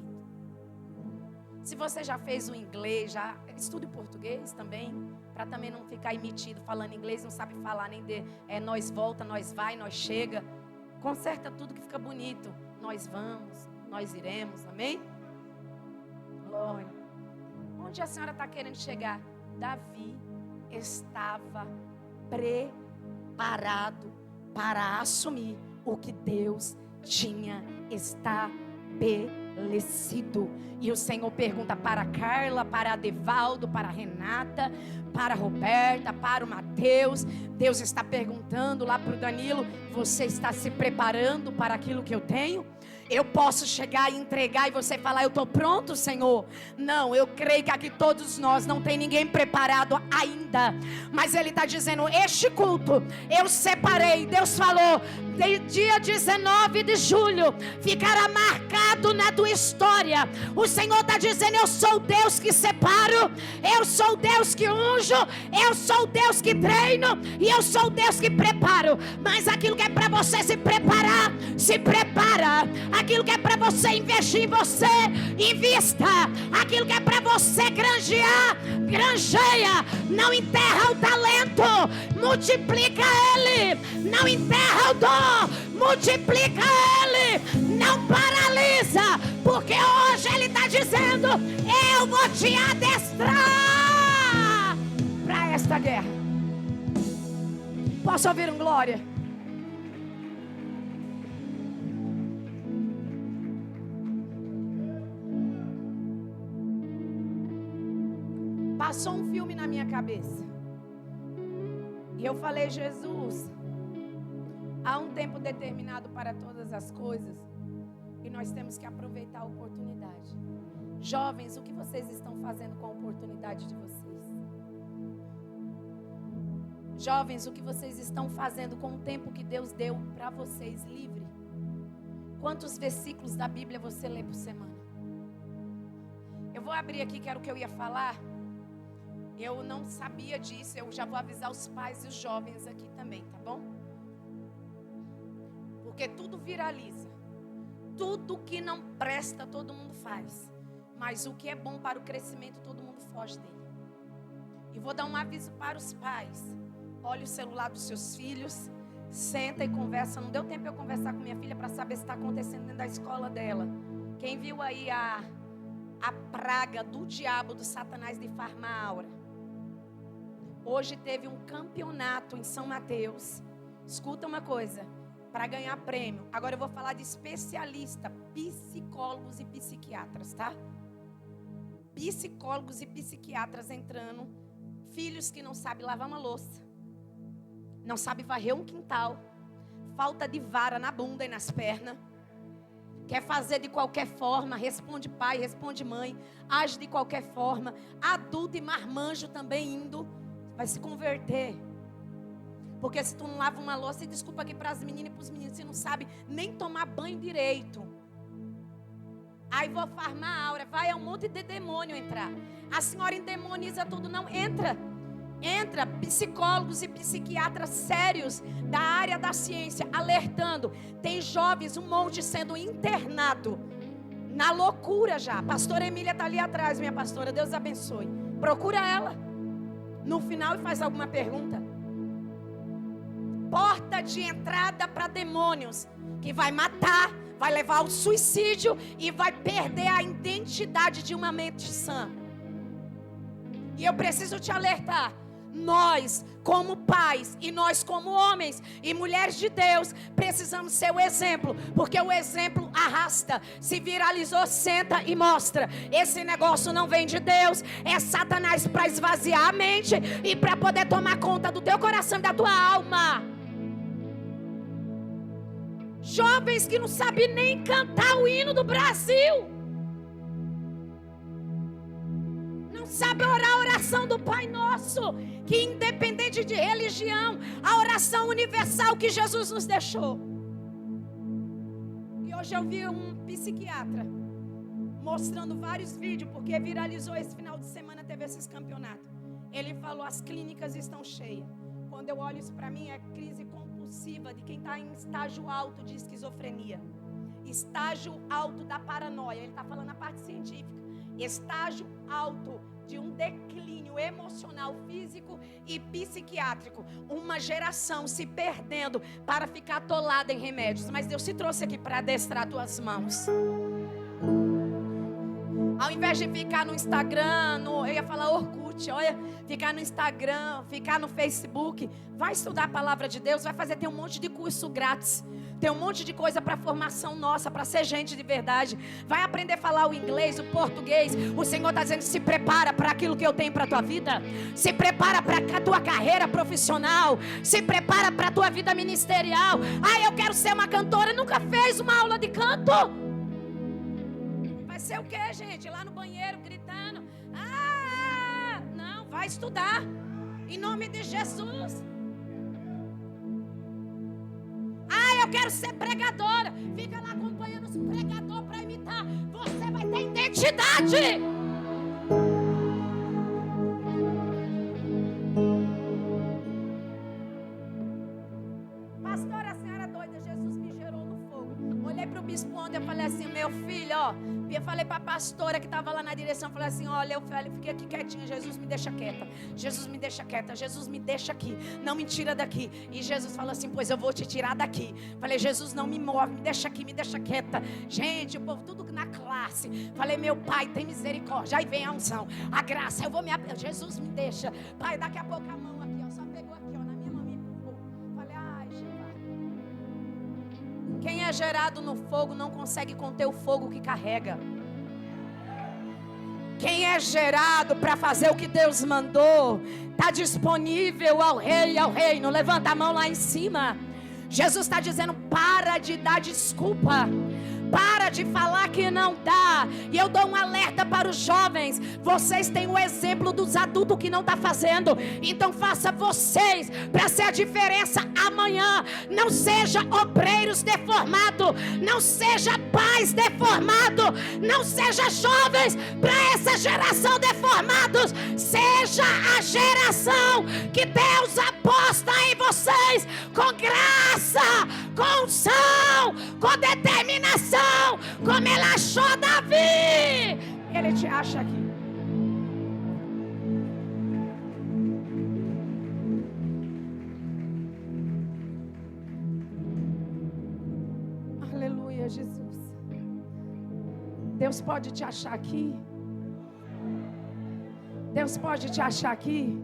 Se você já fez o inglês, já estude português também, para também não ficar emitido falando inglês, não sabe falar nem de nós volta, nós vai, nós chega. Conserta tudo que fica bonito. Nós vamos, nós iremos, amém? Glória. Onde a senhora está querendo chegar? Davi estava preparado para assumir o que Deus tinha estabelecido. E o Senhor pergunta para Carla, para Adevaldo, para Renata, para Roberta, para o Mateus. Deus está perguntando lá para o Danilo, você está se preparando para aquilo que eu tenho? Eu posso chegar e entregar e você falar, eu estou pronto, Senhor? Não, eu creio que aqui todos nós não tem ninguém preparado ainda. Mas Ele está dizendo, este culto eu separei. Deus falou, dia 19 de julho ficará marcado na tua história. O Senhor está dizendo, eu sou o Deus que separo, eu sou o Deus que unjo, eu sou o Deus que treino e eu sou o Deus que preparo. Mas aquilo que é para você se preparar, se prepara. Aquilo que é para você investir em você, invista. Aquilo que é para você granjear, granjeia. Não enterra o talento, multiplica ele. Não enterra o dom, multiplica ele. Não paralisa, porque hoje ele está dizendo, eu vou te adestrar para esta guerra. Posso ouvir um glória? Passou um filme na minha cabeça. E eu falei, Jesus, há um tempo determinado para todas as coisas. E nós temos que aproveitar a oportunidade. Jovens, o que vocês estão fazendo com a oportunidade de vocês? Jovens, o que vocês estão fazendo com o tempo que Deus deu para vocês livre? Quantos versículos da Bíblia você lê por semana? Eu vou abrir aqui, que era o que eu ia falar. Eu não sabia disso, eu já vou avisar os pais e os jovens aqui também, tá bom? Porque tudo viraliza. Tudo que não presta, todo mundo faz. Mas o que é bom para o crescimento, todo mundo foge dele. E vou dar um aviso para os pais. Olhe o celular dos seus filhos, senta e conversa. Não deu tempo eu conversar com minha filha para saber se está acontecendo dentro da escola dela. Quem viu aí a praga do diabo, do Satanás de Farmaura? Hoje teve um campeonato em São Mateus. Escuta uma coisa, para ganhar prêmio. Agora eu vou falar de especialista, psicólogos e psiquiatras, tá? Psicólogos e psiquiatras entrando. Filhos que não sabem lavar uma louça, não sabem varrer um quintal, falta de vara na bunda e nas pernas, quer fazer de qualquer forma, responde pai, responde mãe, age de qualquer forma. Adulto e marmanjo também indo, vai se converter. Porque se tu não lava uma louça, e desculpa aqui para as meninas e para os meninos, você não sabe nem tomar banho direito. Aí vou farmar a aura, vai, é um monte de demônio entrar. A senhora endemoniza tudo, não, entra, psicólogos e psiquiatras sérios da área da ciência, alertando, tem jovens, um monte sendo internado, na loucura já. A pastora Emília está ali atrás, minha pastora, Deus abençoe, procura ela, no final e faz alguma pergunta. porta de entrada para demônios, que vai matar, vai levar ao suicídio e vai perder a identidade de uma mente sã. E eu preciso te alertar. Nós, como pais, e nós como homens e mulheres de Deus, precisamos ser o exemplo, porque o exemplo arrasta. Se viralizou, senta e mostra. Esse negócio não vem de Deus, é Satanás para esvaziar a mente e para poder tomar conta do teu coração e da tua alma. Jovens que não sabem nem cantar o hino do Brasil, não sabem orar a oração do Pai Nosso, que independente de religião, a oração universal que Jesus nos deixou. E hoje eu vi um psiquiatra mostrando vários vídeos, porque viralizou esse final de semana, teve esses campeonatos. Ele falou: as clínicas estão cheias. Quando eu olho isso para mim, é crise compulsiva de quem está em estágio alto de esquizofrenia, estágio alto da paranoia. Ele está falando a parte científica. Estágio alto de um declínio emocional, físico e psiquiátrico. Uma geração se perdendo para ficar atolada em remédios. Mas Deus te trouxe aqui para adestrar tuas mãos. Ao invés de ficar no Instagram, eu ia falar Orkut, olha, ficar no Instagram, ficar no Facebook, vai estudar a palavra de Deus, vai fazer, tem um monte de curso grátis. Tem um monte de coisa para formação nossa, para ser gente de verdade. Vai aprender a falar o inglês, o português. O Senhor está dizendo: se prepara para aquilo que eu tenho para a tua vida. Se prepara para a tua carreira profissional. Se prepara para a tua vida ministerial. Ah, eu quero ser uma cantora. Nunca fez uma aula de canto? Vai ser o quê, gente? Lá no banheiro gritando. Não, vai estudar. Em nome de Jesus. Eu quero ser pregadora. Fica lá acompanhando os pregadores para imitar. Você vai ter identidade. Pastora, a senhora é doida. Jesus me gerou no fogo. Olhei para o bispo ontem, eu falei assim: meu filho, ó. Eu falei para a pastora que estava lá na direção, falei assim: olha, eu fiquei aqui quietinha, Jesus me deixa quieta, Jesus me deixa quieta, Jesus me deixa aqui, não me tira daqui. E Jesus falou assim: pois eu vou te tirar daqui. Falei: Jesus, não me move, me deixa aqui, me deixa quieta. Gente, o povo tudo na classe. Falei: meu Pai, tem misericórdia. Aí vem a unção, a graça, eu vou me abrir. Jesus, me deixa. Pai, daqui a pouco a mão aqui, ó, só pegou aqui, ó, na minha mão e empurrou. Falei: ai, Jeová. Quem é gerado no fogo não consegue conter o fogo que carrega. Quem é gerado para fazer o que Deus mandou, está disponível ao rei e ao reino. Levanta a mão lá em cima. Jesus está dizendo: para de dar desculpa. Para de falar que não dá. E eu dou um alerta para os jovens. Vocês têm o exemplo dos adultos que não estão fazendo. Então faça vocês para ser a diferença amanhã. Não seja obreiros deformados. Não seja pais deformados. Não seja jovens para essa geração deformados. Seja a geração que Deus aposta em vocês. Com graça, com unção, com determinação, como ele achou Davi. Ele te acha aqui. Aleluia, Jesus. Deus pode te achar aqui. Deus pode te achar aqui.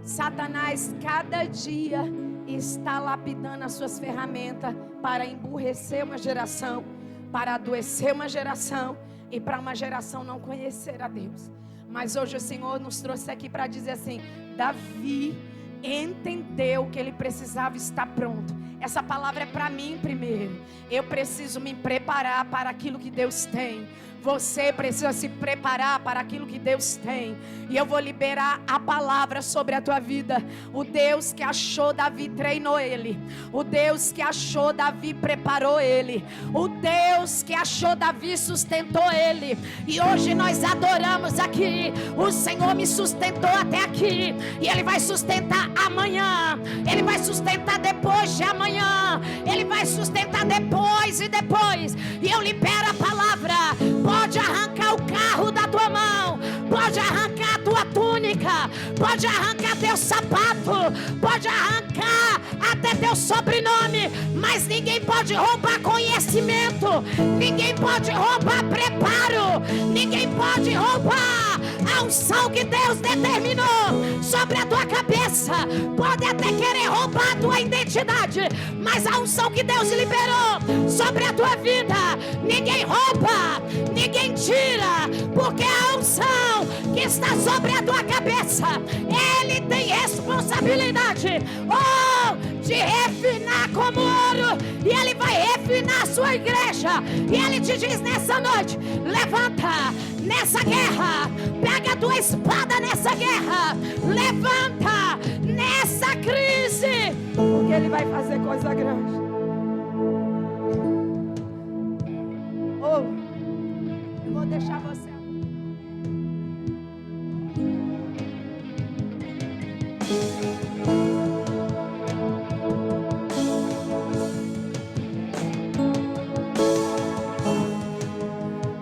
Satanás cada dia está lapidando as suas ferramentas para emburrecer uma geração, para adoecer uma geração e para uma geração não conhecer a Deus. Mas hoje o Senhor nos trouxe aqui para dizer assim: Davi entendeu que ele precisava estar pronto. Essa palavra é para mim primeiro. Eu preciso me preparar para aquilo que Deus tem. Você precisa se preparar para aquilo que Deus tem. E eu vou liberar a palavra sobre a tua vida. O Deus que achou Davi treinou ele. O Deus que achou Davi preparou ele. O Deus que achou Davi sustentou ele. E hoje nós adoramos aqui. O Senhor me sustentou até aqui. E Ele vai sustentar amanhã. Ele vai sustentar depois de amanhã. Ele vai sustentar depois e depois. E eu libero a palavra. Pode arrancar o carro da tua mão, pode arrancar a tua túnica, marca, pode arrancar teu sapato, pode arrancar até teu sobrenome, mas ninguém pode roubar conhecimento, ninguém pode roubar preparo, ninguém pode roubar a unção que Deus determinou sobre a tua cabeça. Pode até querer roubar a tua identidade, mas a unção que Deus liberou sobre a tua vida, ninguém rouba, ninguém tira, porque a unção que está sobre a tua cabeça, Ele tem responsabilidade de refinar como ouro, e Ele vai refinar a sua igreja. E Ele te diz nessa noite: levanta nessa guerra, pega a tua espada nessa guerra, levanta nessa crise, porque Ele vai fazer coisa grande. Eu vou deixar você.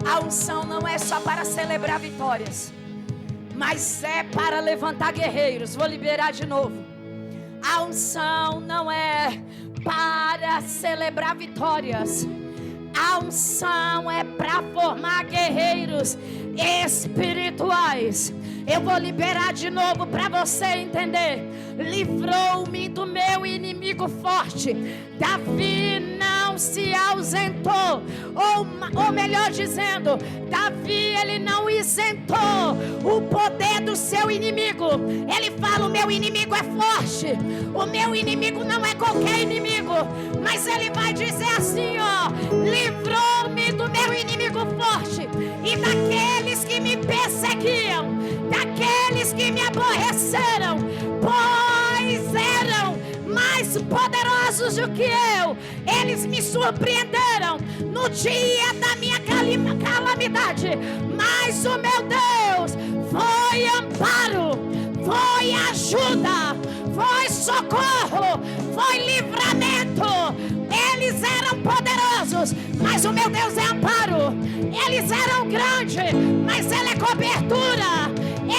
A unção não é só para celebrar vitórias, mas é para levantar guerreiros. Vou liberar de novo. A unção não é para celebrar vitórias. A unção é para formar guerreiros espirituais. Eu vou liberar de novo para você entender. Livrou-me do meu inimigo forte. Davi não se ausentou, ou melhor dizendo, Davi, ele não isentou o poder do seu inimigo. Ele fala: o meu inimigo é forte, o meu inimigo não é qualquer inimigo, mas ele vai dizer assim, livrou-me do meu inimigo forte e daqueles que me perseguiam, daqueles que me aborreceram, pois eram mais poderosos do que eu. Eles me surpreenderam no dia da minha calamidade, mas o meu Deus foi amparo, foi ajuda, foi socorro, foi livramento. Eles eram poderosos, mas o meu Deus é amparo. Eles eram grandes, mas Ele é cobertura.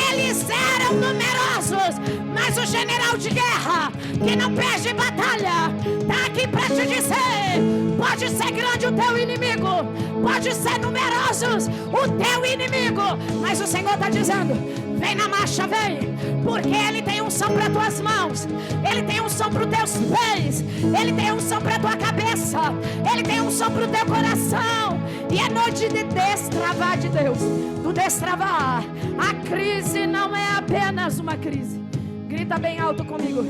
Eles eram numerosos, mas o general de guerra que não perde batalha está aqui para te dizer: pode ser grande o teu inimigo, pode ser numerosos o teu inimigo, mas o Senhor está dizendo: vem na marcha, vem, porque Ele tem unção para tuas mãos, Ele tem unção para os teus pés, Ele tem unção para a tua cabeça, Ele tem unção para o teu coração. E é noite de destravar de Deus, do destravar. A crise não é apenas uma crise. Grita bem alto comigo.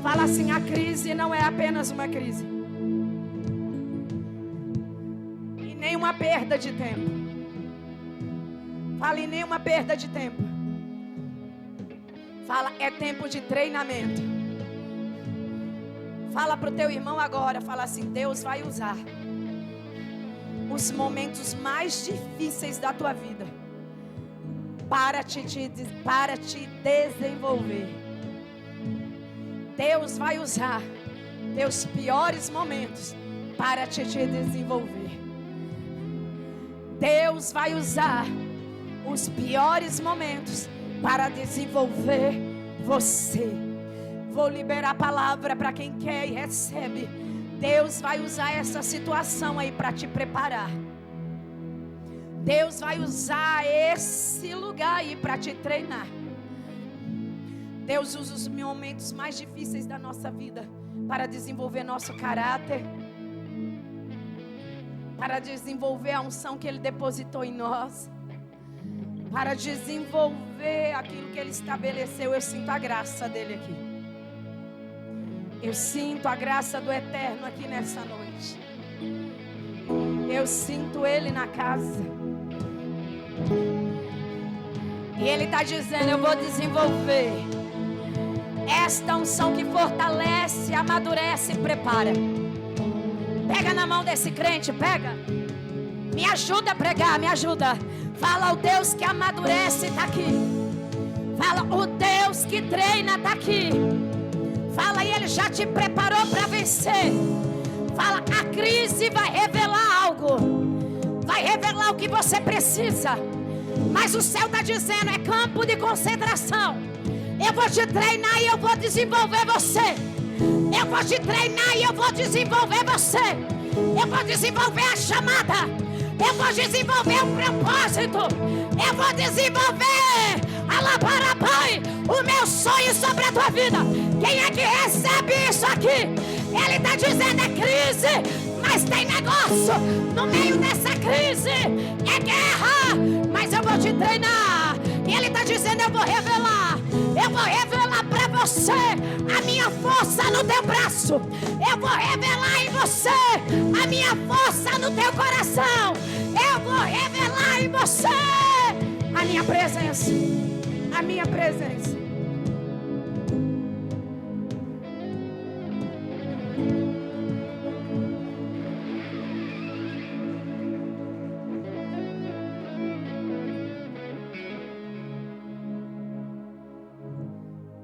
Fala assim: a crise não é apenas uma crise, e nem uma perda de tempo. Fala: e nem uma perda de tempo. Fala: é tempo de treinamento. Fala para o teu irmão agora. Fala assim: Deus vai usar os momentos mais difíceis da tua vida para te desenvolver. Deus vai usar teus piores momentos para te desenvolver. Deus vai usar os piores momentos para desenvolver você. Vou liberar a palavra para quem quer e recebe. Deus vai usar essa situação aí para te preparar. Deus vai usar esse lugar aí para te treinar. Deus usa os momentos mais difíceis da nossa vida para desenvolver nosso caráter, para desenvolver a unção que Ele depositou em nós, para desenvolver aquilo que Ele estabeleceu. Eu sinto a graça dEle aqui. Eu sinto a graça do Eterno aqui nessa noite. Eu sinto Ele na casa. E Ele está dizendo: eu vou desenvolver esta unção que fortalece, amadurece e prepara. Pega na mão desse crente, pega. Me ajuda a pregar, me ajuda. Fala: o Deus que amadurece está aqui. Fala: o Deus que treina está aqui. Fala: e Ele já te preparou para vencer. Fala: a crise vai revelar algo, vai revelar o que você precisa. Mas o céu está dizendo: é campo de concentração. Eu vou te treinar e eu vou desenvolver você. Eu vou te treinar e eu vou desenvolver você. Eu vou desenvolver a chamada. Eu vou desenvolver o propósito. Eu vou desenvolver Alabarabai, o meu sonho sobre a tua vida. Quem é que recebe isso aqui? Ele está dizendo é crise, mas tem negócio. No meio dessa crise é guerra, mas eu vou te treinar. E ele está dizendo eu vou revelar para você a minha força no teu braço. Eu vou revelar em você a minha força no teu coração. Eu vou revelar em você a minha presença. A minha presença.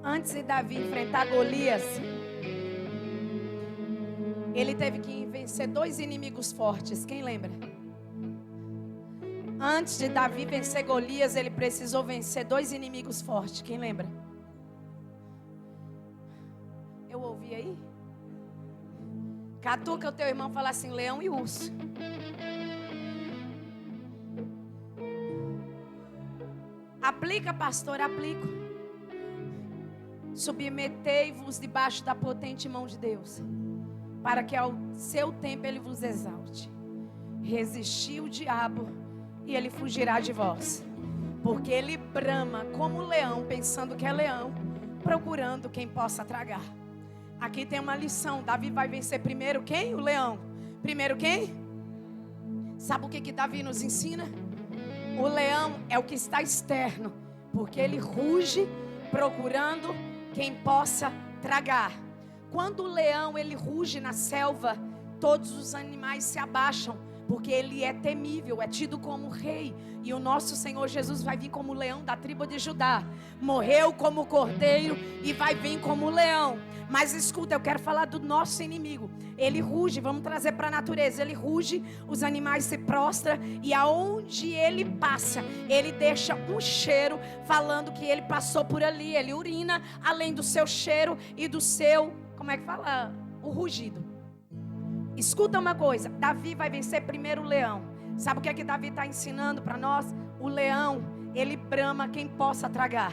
Antes de Davi enfrentar Golias, ele teve que vencer 2 inimigos fortes. Quem lembra? Antes de Davi vencer Golias, ele precisou vencer 2 inimigos fortes. Quem lembra? Eu ouvi aí? Catuca o teu irmão, fala assim: leão e urso. Aplica, pastor, aplico. Submetei-vos debaixo da potente mão de Deus, para que ao seu tempo ele vos exalte. Resisti o diabo e ele fugirá de vós, porque ele brama como leão, pensando que é leão, procurando quem possa tragar. Aqui tem uma lição. Davi vai vencer primeiro quem? O leão. Primeiro quem? Sabe o que Davi nos ensina? O leão é o que está externo, porque ele ruge procurando quem possa tragar. Quando o leão ele ruge na selva, todos os animais se abaixam, porque ele é temível, é tido como rei. E o nosso Senhor Jesus vai vir como leão da tribo de Judá. Morreu como cordeiro e vai vir como leão. Mas escuta, eu quero falar do nosso inimigo. Ele ruge, vamos trazer para a natureza. Ele ruge, os animais se prostram, e aonde ele passa, ele deixa um cheiro falando que ele passou por ali. Ele urina além do seu cheiro e do seu, como é que fala? O rugido. Escuta uma coisa, Davi vai vencer primeiro o leão. Sabe o que é que Davi está ensinando para nós? O leão, ele brama quem possa tragar.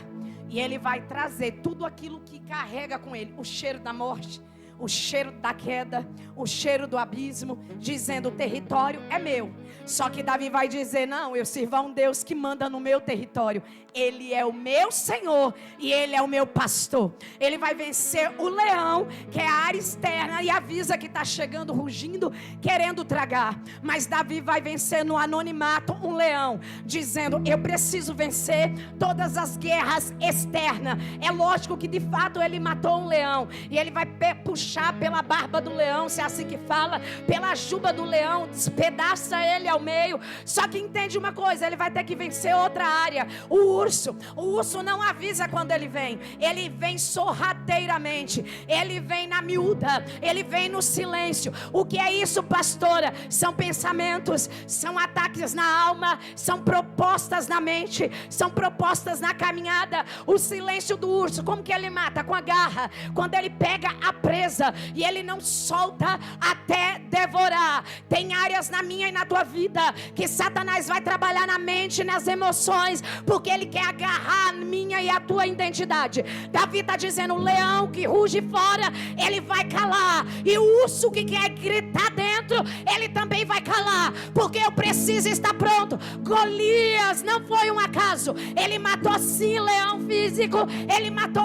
E ele vai trazer tudo aquilo que carrega com ele. O cheiro da morte, o cheiro da queda, o cheiro do abismo, dizendo: o território é meu. Só que Davi vai dizer: não, eu sirvo a um Deus que manda no meu território. Ele é o meu Senhor e Ele é o meu pastor. Ele vai vencer o leão, que é a área externa, e avisa que está chegando rugindo, querendo tragar. Mas Davi vai vencer no anonimato um leão, dizendo: eu preciso vencer todas as guerras externas. É lógico que de fato ele matou um leão, e ele vai puxar pela barba do leão, se é assim que fala, pela juba do leão, despedaça ele ao meio. Só que entende uma coisa, ele vai ter que vencer outra área. O urso não avisa quando ele vem sorrateiramente, ele vem na miúda, ele vem no silêncio. O que é isso, pastora? São pensamentos, são ataques na alma, são propostas na mente, são propostas na caminhada. O silêncio do urso, como que ele mata? Com a garra. Quando ele pega a presa e ele não solta até devorar. Tem áreas na minha e na tua vida que Satanás vai trabalhar na mente, nas emoções, porque ele quer agarrar a minha e a tua identidade. Davi está dizendo: o leão que ruge fora, ele vai calar, e o urso que quer gritar dentro, ele também vai calar, porque eu preciso estar pronto. Golias não foi um acaso, ele matou sim leão físico, ele matou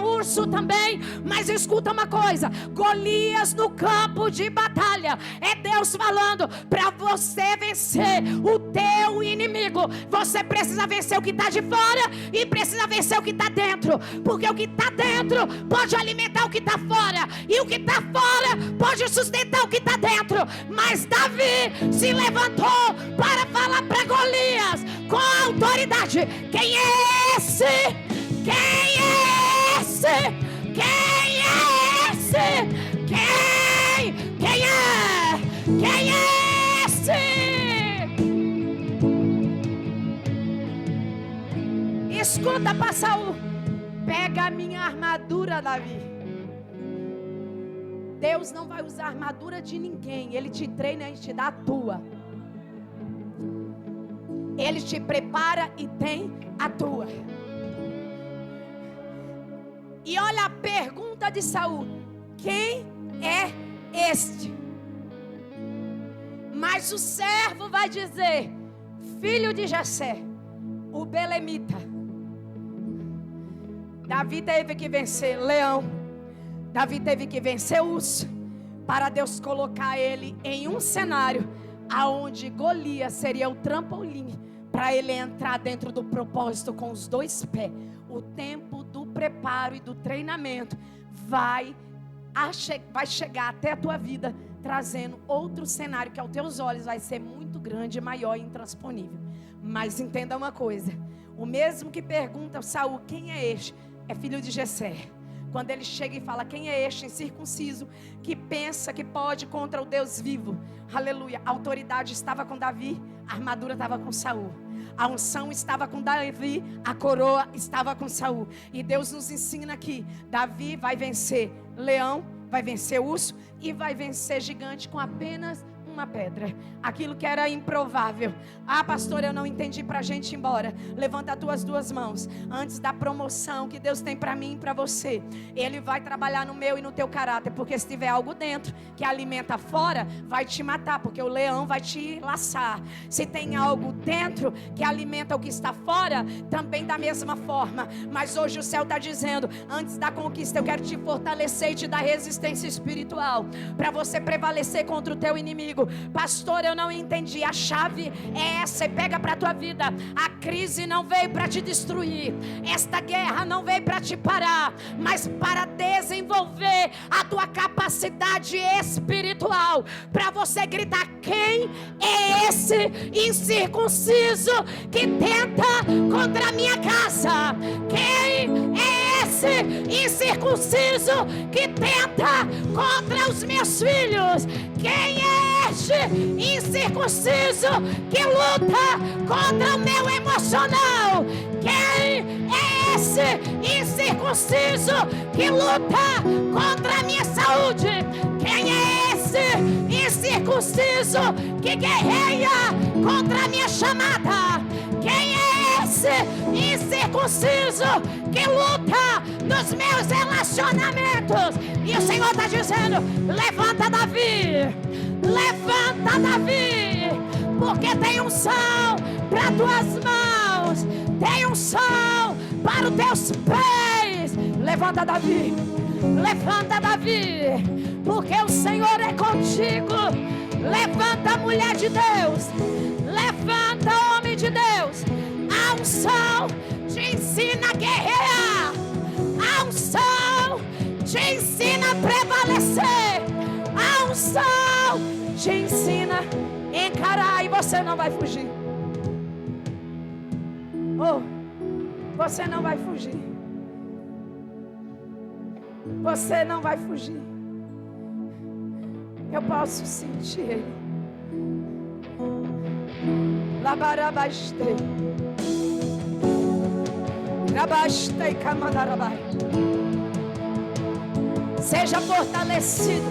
urso também. Mas escuta uma coisa, Golias no campo de batalha é Deus falando: para você vencer o teu inimigo, você precisa vencer o que está de fora e precisa vencer o que está dentro, porque o que está dentro pode alimentar o que está fora, e o que está fora pode sustentar o que está dentro. Mas Davi se levantou para falar para Golias com autoridade: quem é esse? Quem é esse? Quem é esse? Quem é? Quem é esse? Escuta, Passaú. Pega a minha armadura, Davi. Deus não vai usar a armadura de ninguém. Ele te treina e te dá a tua. Ele te prepara e tem a tua. E olha a pergunta de Saul: quem é este? Mas o servo vai dizer: filho de Jessé, o belemita. Davi teve que vencer leão. Davi teve que vencer urso, para Deus colocar ele em um cenário aonde Golias seria o trampolim para ele entrar dentro do propósito com os dois pés. O tempo do preparo e do treinamento vai chegar até a tua vida, trazendo outro cenário que aos teus olhos vai ser muito grande, maior e intransponível. Mas entenda uma coisa: o mesmo que pergunta a Saul quem é este, é filho de Jessé. Quando ele chega e fala: quem é este incircunciso que pensa que pode contra o Deus vivo? Aleluia. A autoridade estava com Davi, a armadura estava com Saul. A unção estava com Davi, a coroa estava com Saul. E Deus nos ensina aqui: Davi vai vencer leão, vai vencer urso e vai vencer gigante com apenas uma pedra. Aquilo que era improvável. Ah, pastor, eu não entendi, para a gente ir embora. Levanta as tuas duas mãos. Antes da promoção que Deus tem para mim e para você, Ele vai trabalhar no meu e no teu caráter. Porque se tiver algo dentro que alimenta fora, vai te matar, porque o leão vai te laçar. Se tem algo dentro que alimenta o que está fora, também da mesma forma. Mas hoje o céu está dizendo: antes da conquista eu quero te fortalecer e te dar resistência espiritual, para você prevalecer contra o teu inimigo. Pastor, eu não entendi. A chave é essa, e pega para a tua vida. A crise não veio para te destruir, esta guerra não veio para te parar, mas para desenvolver a tua capacidade espiritual, para você gritar: quem é esse incircunciso que tenta contra a minha casa? Quem é esse incircunciso que tenta contra os meus filhos? Quem é este incircunciso que luta contra o meu emocional? Quem é esse incircunciso que luta contra a minha saúde? Quem é esse incircunciso que guerreia contra a minha chamada? Quem é esse incircunciso que luta nos meus relacionamentos? E o Senhor está dizendo: levanta, Davi, levanta, Davi, porque tem unção para tuas mãos, tem unção para os teus pés. Levanta, Davi, levanta, Davi, porque o Senhor é contigo. Levanta, mulher de Deus, levanta, homem de Deus. A unção te ensina a guerrear, a unção te ensina a prevalecer, a unção te ensina a encarar, e você não vai fugir. Oh, você não vai fugir. Você não vai fugir. Eu posso sentir Ele. Labarabastei, rabastei, camandarabai. Seja fortalecido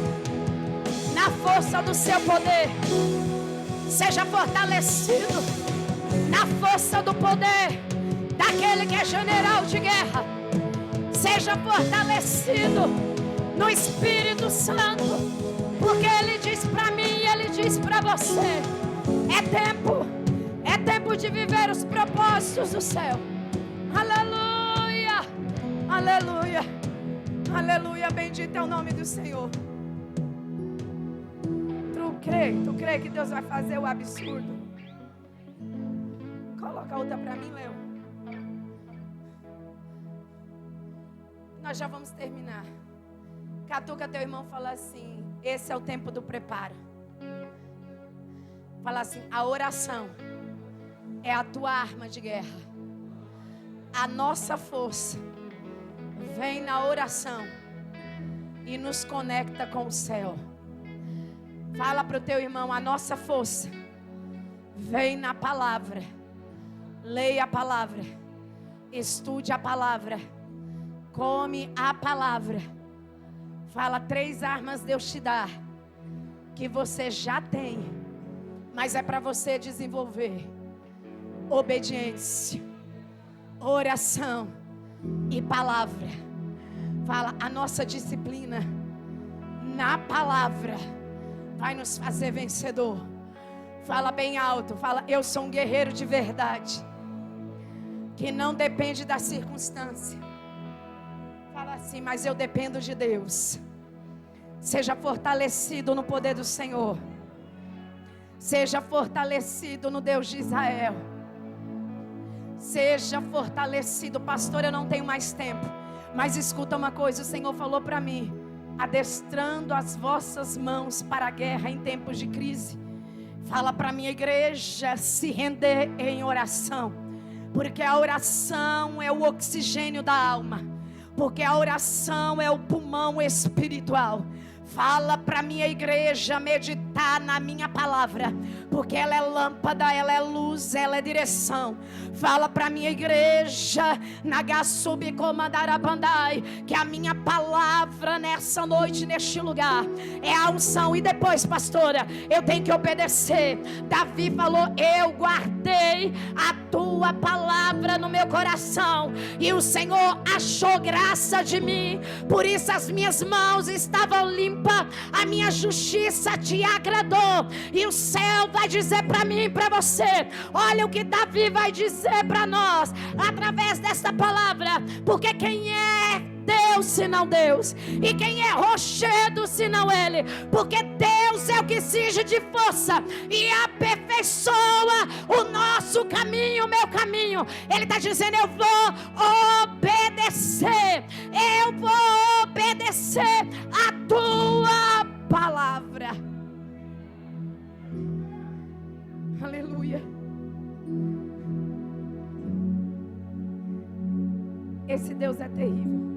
na força do seu poder. Seja fortalecido na força do poder daquele que é general de guerra. Seja fortalecido no Espírito Santo, porque Ele diz para mim e Ele diz para você: é tempo de viver os propósitos do céu. Aleluia, aleluia, aleluia, bendito é o nome do Senhor. Tu crê que Deus vai fazer o absurdo? Coloca outra para mim, Léo. Nós já vamos terminar. Catuca teu irmão, fala assim: esse é o tempo do preparo. Fala assim: a oração é a tua arma de guerra. A nossa força vem na oração e nos conecta com o céu. Fala para o teu irmão: a nossa força vem na palavra. Leia a palavra, estude a palavra come a palavra. Fala, 3 armas Deus te dá, que você já tem, mas é para você desenvolver: obediência, oração e palavra. Fala, a nossa disciplina na palavra vai nos fazer vencedor. Fala bem alto, fala, eu sou um guerreiro de verdade, que não depende da circunstância. Fala assim, mas eu dependo de Deus. Seja fortalecido no poder do Senhor. Seja fortalecido no Deus de Israel. Seja fortalecido. Pastor, eu não tenho mais tempo, mas escuta uma coisa, o Senhor falou para mim: adestrando as vossas mãos para a guerra em tempos de crise. Fala para a minha igreja se render em oração, porque a oração é o oxigênio da alma, porque a oração é o pulmão espiritual. Fala para minha igreja meditar na minha palavra, porque ela é lâmpada, ela é luz, ela é direção. Fala para minha igreja que a minha palavra nessa noite, neste lugar, é a unção. E depois, pastora, eu tenho que obedecer. Davi falou, eu guardei a tua palavra no meu coração, e o Senhor achou graça de mim, por isso as minhas mãos estavam limpas, a minha justiça te agradou. E o céu vai dizer para mim e para você: olha o que Davi vai dizer para nós através desta palavra. Porque quem é Deus senão Deus? E quem é rochedo senão Ele? Porque Deus é o que cinge de força e aperfeiçoa o nosso caminho, o meu caminho. Ele está dizendo, eu vou obedecer, eu vou obedecer a tua palavra. Aleluia. Esse Deus é terrível.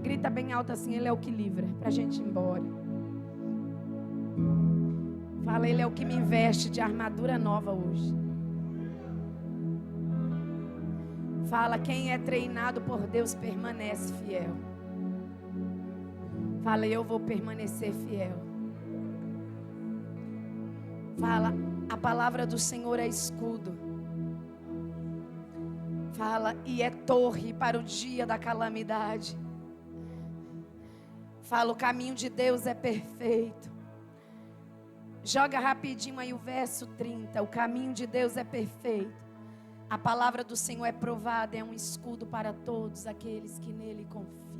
Grita bem alto assim, Ele é o que livra, pra gente ir embora. Fala, Ele é o que me veste de armadura nova hoje. Fala, quem é treinado por Deus permanece fiel. Fala, eu vou permanecer fiel. Fala, a palavra do Senhor é escudo. Fala, e é torre para o dia da calamidade. Fala, o caminho de Deus é perfeito. Joga rapidinho aí o verso 30. O caminho de Deus é perfeito. A palavra do Senhor é provada, é um escudo para todos aqueles que nele confiam.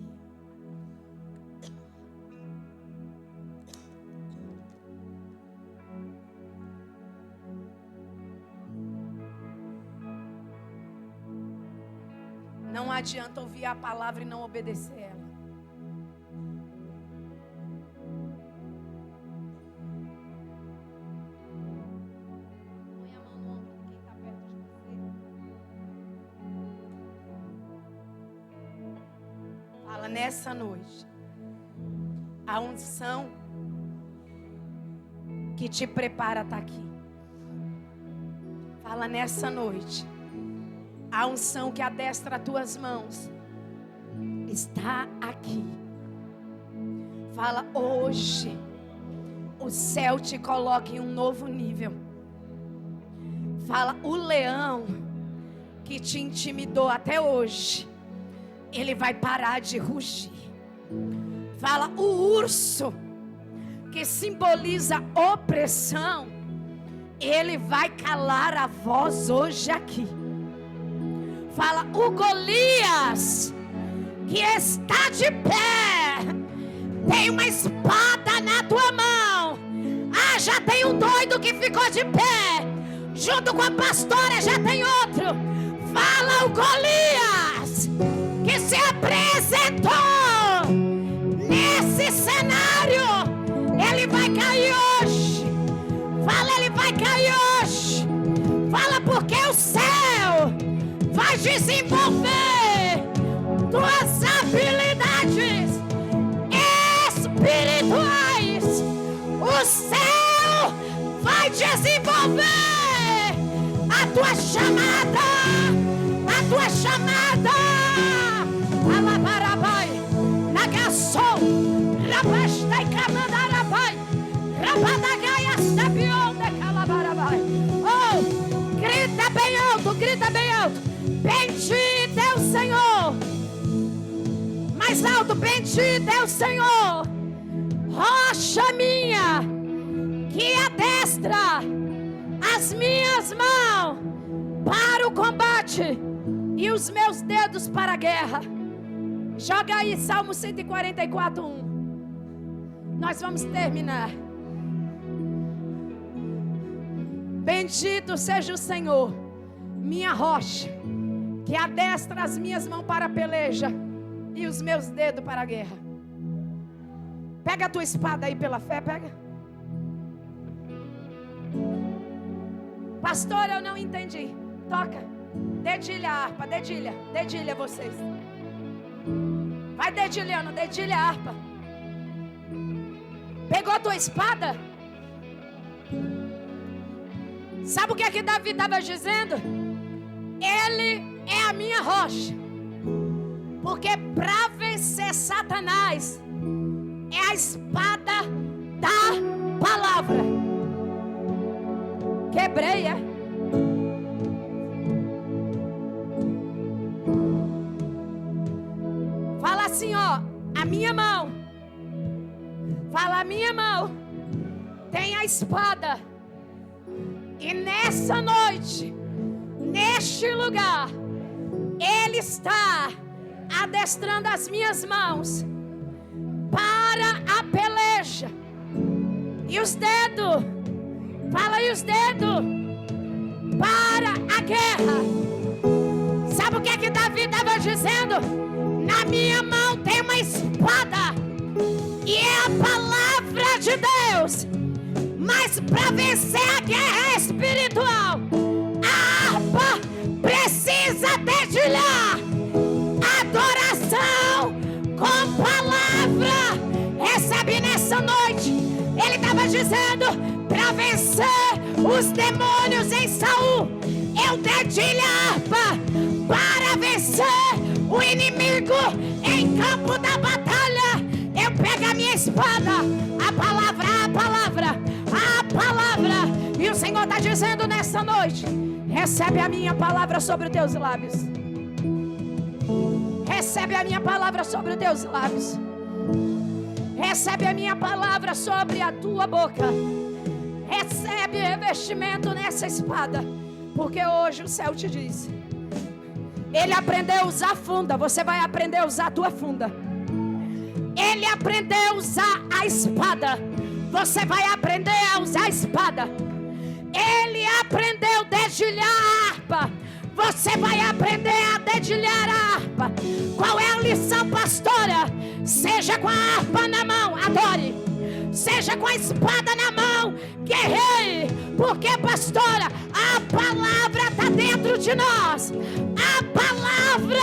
Não adianta ouvir a palavra e não obedecer ela. Põe a mão no ombro de quem está perto de você. Fala, nessa noite, a unção que te prepara está aqui. Fala, nessa noite, a unção que adestra as tuas mãos está aqui. Fala, hoje o céu te coloca em um novo nível. Fala, o leão que te intimidou até hoje, ele vai parar de rugir. Fala, o urso que simboliza opressão, ele vai calar a voz hoje aqui. Fala, o Golias que está de pé, tem uma espada na tua mão. Ah, já tem um doido que ficou de pé, junto com a pastora já tem outro. Fala, o Golias que se apresentou nesse cenário, ele vai cair hoje. Fala, ele vai cair hoje. Fala, porque o céu vai desenvolver tuas habilidades espirituais. O céu vai desenvolver a tua chamada. A tua chamada. Bendito é o Senhor. Mais alto, bendito é o Senhor, rocha minha, que adestra as minhas mãos para o combate e os meus dedos para a guerra. Joga aí Salmo 144, 1. Nós vamos terminar. Bendito seja o Senhor, minha rocha, que adestra as minhas mãos para a peleja e os meus dedos para a guerra. Pega a tua espada aí pela fé, pega. Pastor, eu não entendi. Toca, dedilha a harpa, dedilha vocês. Vai dedilhando, dedilha a harpa. Pegou a tua espada? Sabe o que é que Davi estava dizendo? Ele é a minha rocha. Porque para vencer Satanás é a espada da palavra. Quebrei, é? Fala assim, ó, a minha mão. Fala, a minha mão tem a espada. E nessa noite, neste lugar, Ele está adestrando as minhas mãos para a peleja. E os dedos, fala aí os dedos, para a guerra. Sabe o que é que Davi estava dizendo? Na minha mão tem uma espada, e é a palavra de Deus. Mas para vencer a guerra espiritual, a harpa precisa dedilhar. Adoração com palavra. Recebe nessa noite. Ele estava dizendo, para vencer os demônios em Saul, eu dedilho a harpa. Para vencer o inimigo em campo da batalha, eu pego a minha espada. A palavra, a palavra. A palavra, e o Senhor está dizendo nessa noite: recebe a minha palavra sobre os teus lábios. Recebe a minha palavra sobre os teus lábios. Recebe a minha palavra sobre a tua boca. Recebe revestimento nessa espada, porque hoje o céu te diz: ele aprendeu a usar funda, você vai aprender a usar a tua funda. Ele aprendeu a usar a espada, você vai aprender a usar a espada. Ele aprendeu a dedilhar a harpa, você vai aprender a dedilhar a harpa. Qual é a lição, pastora? Seja com a harpa na mão, adore. Seja com a espada na mão, guerreie. Porque, pastora, a palavra está dentro de nós. A palavra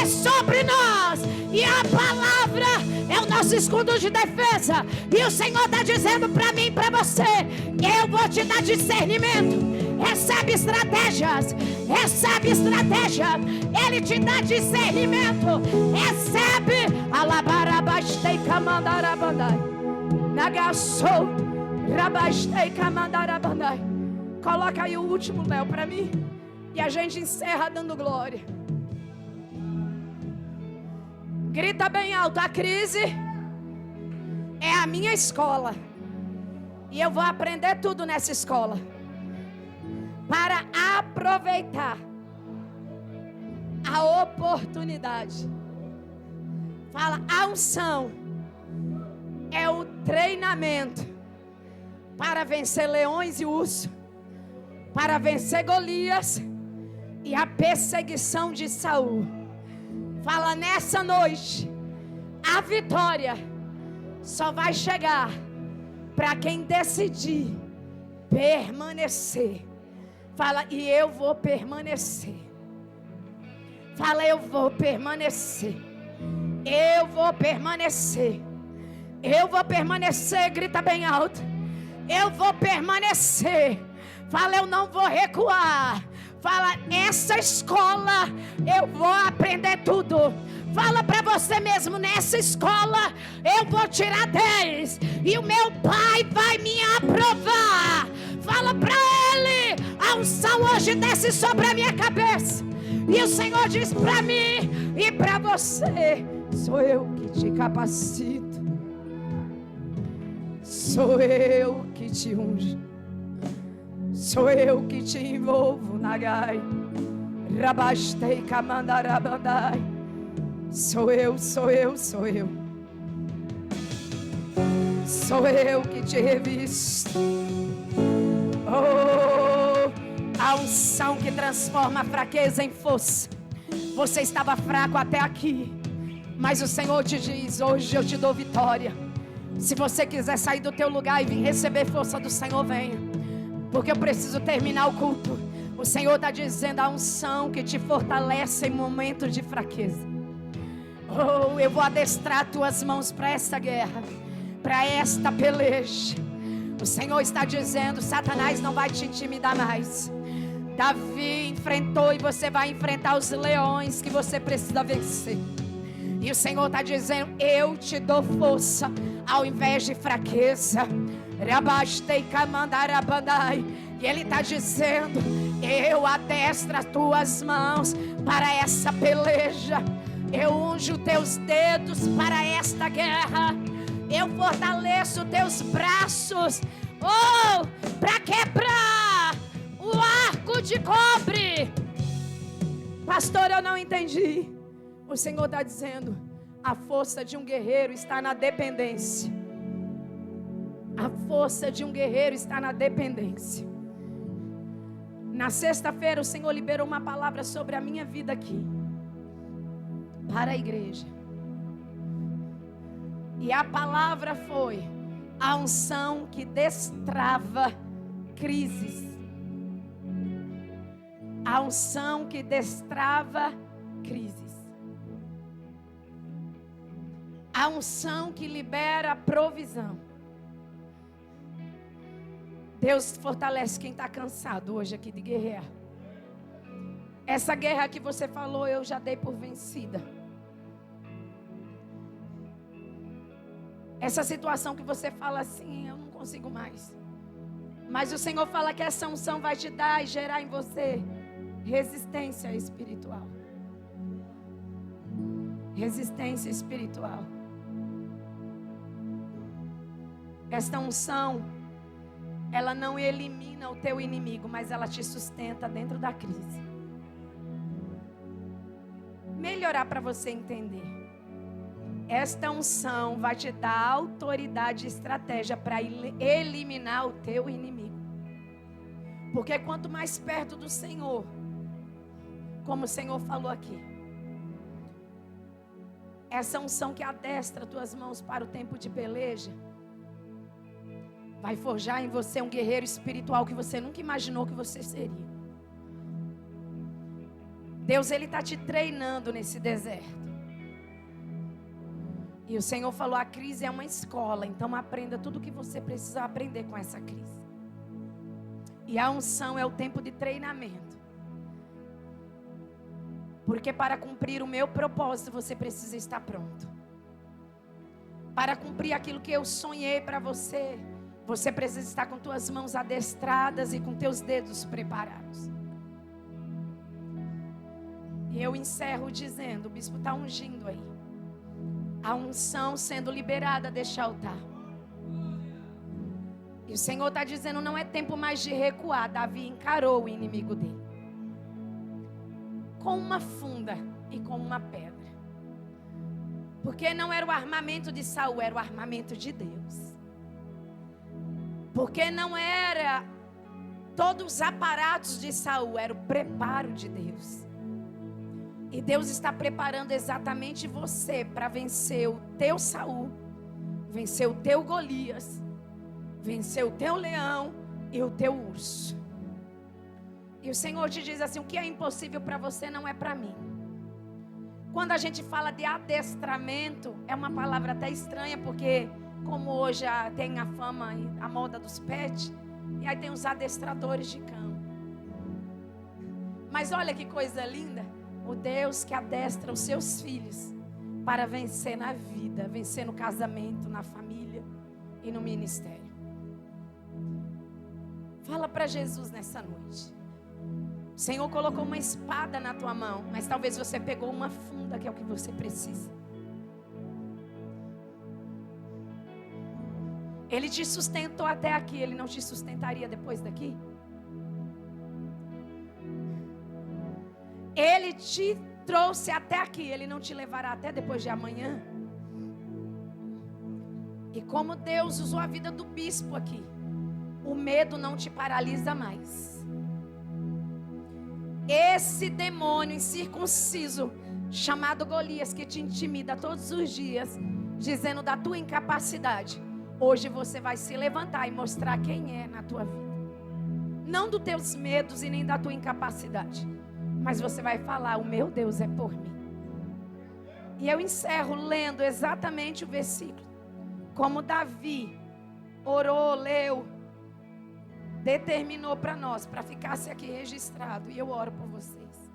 é sobre nós. E a palavra é o nosso escudo de defesa. E o Senhor está dizendo para mim e para você: eu vou te dar discernimento. Recebe estratégias. Recebe estratégia. Ele te dá discernimento. Recebe. Alabarabastei camandarabandai. Nagassou. Rabastei camandarabandai. Coloca aí o último, Léo, para mim. E a gente encerra dando glória. Grita bem alto: a crise é a minha escola. E eu vou aprender tudo nessa escola, para aproveitar a oportunidade. Fala, a unção é o treinamento para vencer leões e ursos, para vencer Golias e a perseguição de Saul. Fala, nessa noite, a vitória só vai chegar para quem decidir permanecer. Fala, e eu vou permanecer. Fala, eu vou permanecer. Eu vou permanecer. Eu vou permanecer. Grita bem alto: eu vou permanecer. Fala, eu não vou recuar. Fala, essa escola eu vou aprender tudo. Fala para você mesmo: nessa escola eu vou tirar 10 e o meu pai vai me aprovar. Fala para ele: a unção hoje desce sobre a minha cabeça. E o Senhor diz para mim e para você: sou eu que te capacito. Sou eu que te unjo. Sou eu que te envolvo na gai. Rabastei camandarabandai. Sou eu, sou eu, sou eu. Sou eu que te revisto. Oh, a unção que transforma a fraqueza em força. Você estava fraco até aqui, mas o Senhor te diz: hoje eu te dou vitória. Se você quiser sair do teu lugar e vir receber força do Senhor, venha, porque eu preciso terminar o culto. O Senhor está dizendo: a unção que te fortalece em momentos de fraqueza. Oh, eu vou adestrar tuas mãos para essa guerra, para esta peleja. O Senhor está dizendo: Satanás não vai te intimidar mais. Davi enfrentou e você vai enfrentar os leões que você precisa vencer. E o Senhor está dizendo: eu te dou força ao invés de fraqueza. Rabastei camandarabandai. E Ele está dizendo: eu adestro as tuas mãos para essa peleja. Eu unjo teus dedos para esta guerra. Eu fortaleço teus braços, oh, para quebrar o arco de cobre. Pastor, eu não entendi. O Senhor está dizendo: a força de um guerreiro está na dependência. A força de um guerreiro está na dependência. Na sexta-feira o Senhor liberou uma palavra sobre a minha vida aqui, para a igreja. E a palavra foi: a unção que destrava crises. A unção que destrava crises. A unção que libera provisão. Deus fortalece quem está cansado hoje aqui de guerrear. Essa guerra que você falou, eu já dei por vencida. Essa situação que você fala assim: eu não consigo mais. Mas o Senhor fala que essa unção vai te dar e gerar em você resistência espiritual. Resistência espiritual. Esta unção, ela não elimina o teu inimigo, mas ela te sustenta dentro da crise. Melhorar para você entender. Esta unção vai te dar autoridade e estratégia para eliminar o teu inimigo. Porque quanto mais perto do Senhor, como o Senhor falou aqui, essa unção que adestra tuas mãos para o tempo de peleja, vai forjar em você um guerreiro espiritual que você nunca imaginou que você seria. Deus, Ele está te treinando nesse deserto. E o Senhor falou: a crise é uma escola, então aprenda tudo o que você precisa aprender com essa crise. E a unção é o tempo de treinamento. Porque para cumprir o meu propósito, você precisa estar pronto. Para cumprir aquilo que eu sonhei para você, você precisa estar com tuas mãos adestradas e com teus dedos preparados. E eu encerro dizendo: o bispo está ungindo aí. A unção sendo liberada deste altar. E o Senhor está dizendo: não é tempo mais de recuar. Davi encarou o inimigo dele com uma funda e com uma pedra. Porque não era o armamento de Saul, era o armamento de Deus. Porque não era todos os aparatos de Saul, era o preparo de Deus. E Deus está preparando exatamente você para vencer o teu Saul, vencer o teu Golias, vencer o teu leão e o teu urso. E o Senhor te diz assim: o que é impossível para você não é para mim. Quando a gente fala de adestramento, é uma palavra até estranha, porque como hoje tem a fama e a moda dos pets, e aí tem os adestradores de cão. Mas olha que coisa linda, o Deus que adestra os seus filhos para vencer na vida, vencer no casamento, na família e no ministério. Fala para Jesus nessa noite: O Senhor colocou uma espada na tua mão, mas talvez você pegou uma funda, que é o que você precisa. Ele te sustentou até aqui, Ele não te sustentaria depois daqui? Ele te trouxe até aqui, Ele não te levará até depois de amanhã? E como Deus usou a vida do bispo aqui, o medo não te paralisa mais. Esse demônio incircunciso, chamado Golias, que te intimida todos os dias, dizendo da tua incapacidade, hoje você vai se levantar e mostrar quem é na tua vida. Não dos teus medos e nem da tua incapacidade, mas você vai falar, o meu Deus é por mim. E eu encerro lendo exatamente o versículo. Como Davi orou, leu, determinou para nós, para ficasse aqui registrado. E eu oro por vocês.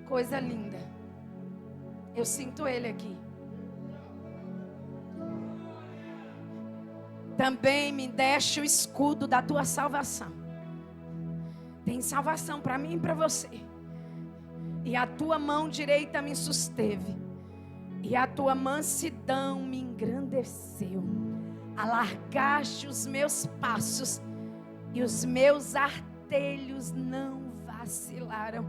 Coisa linda. Eu sinto Ele aqui. Também me deste o escudo da tua salvação. Tem salvação para mim e para você. E a tua mão direita me susteve. E a tua mansidão me engrandeceu. Alargaste os meus passos, e os meus artelhos não vacilaram.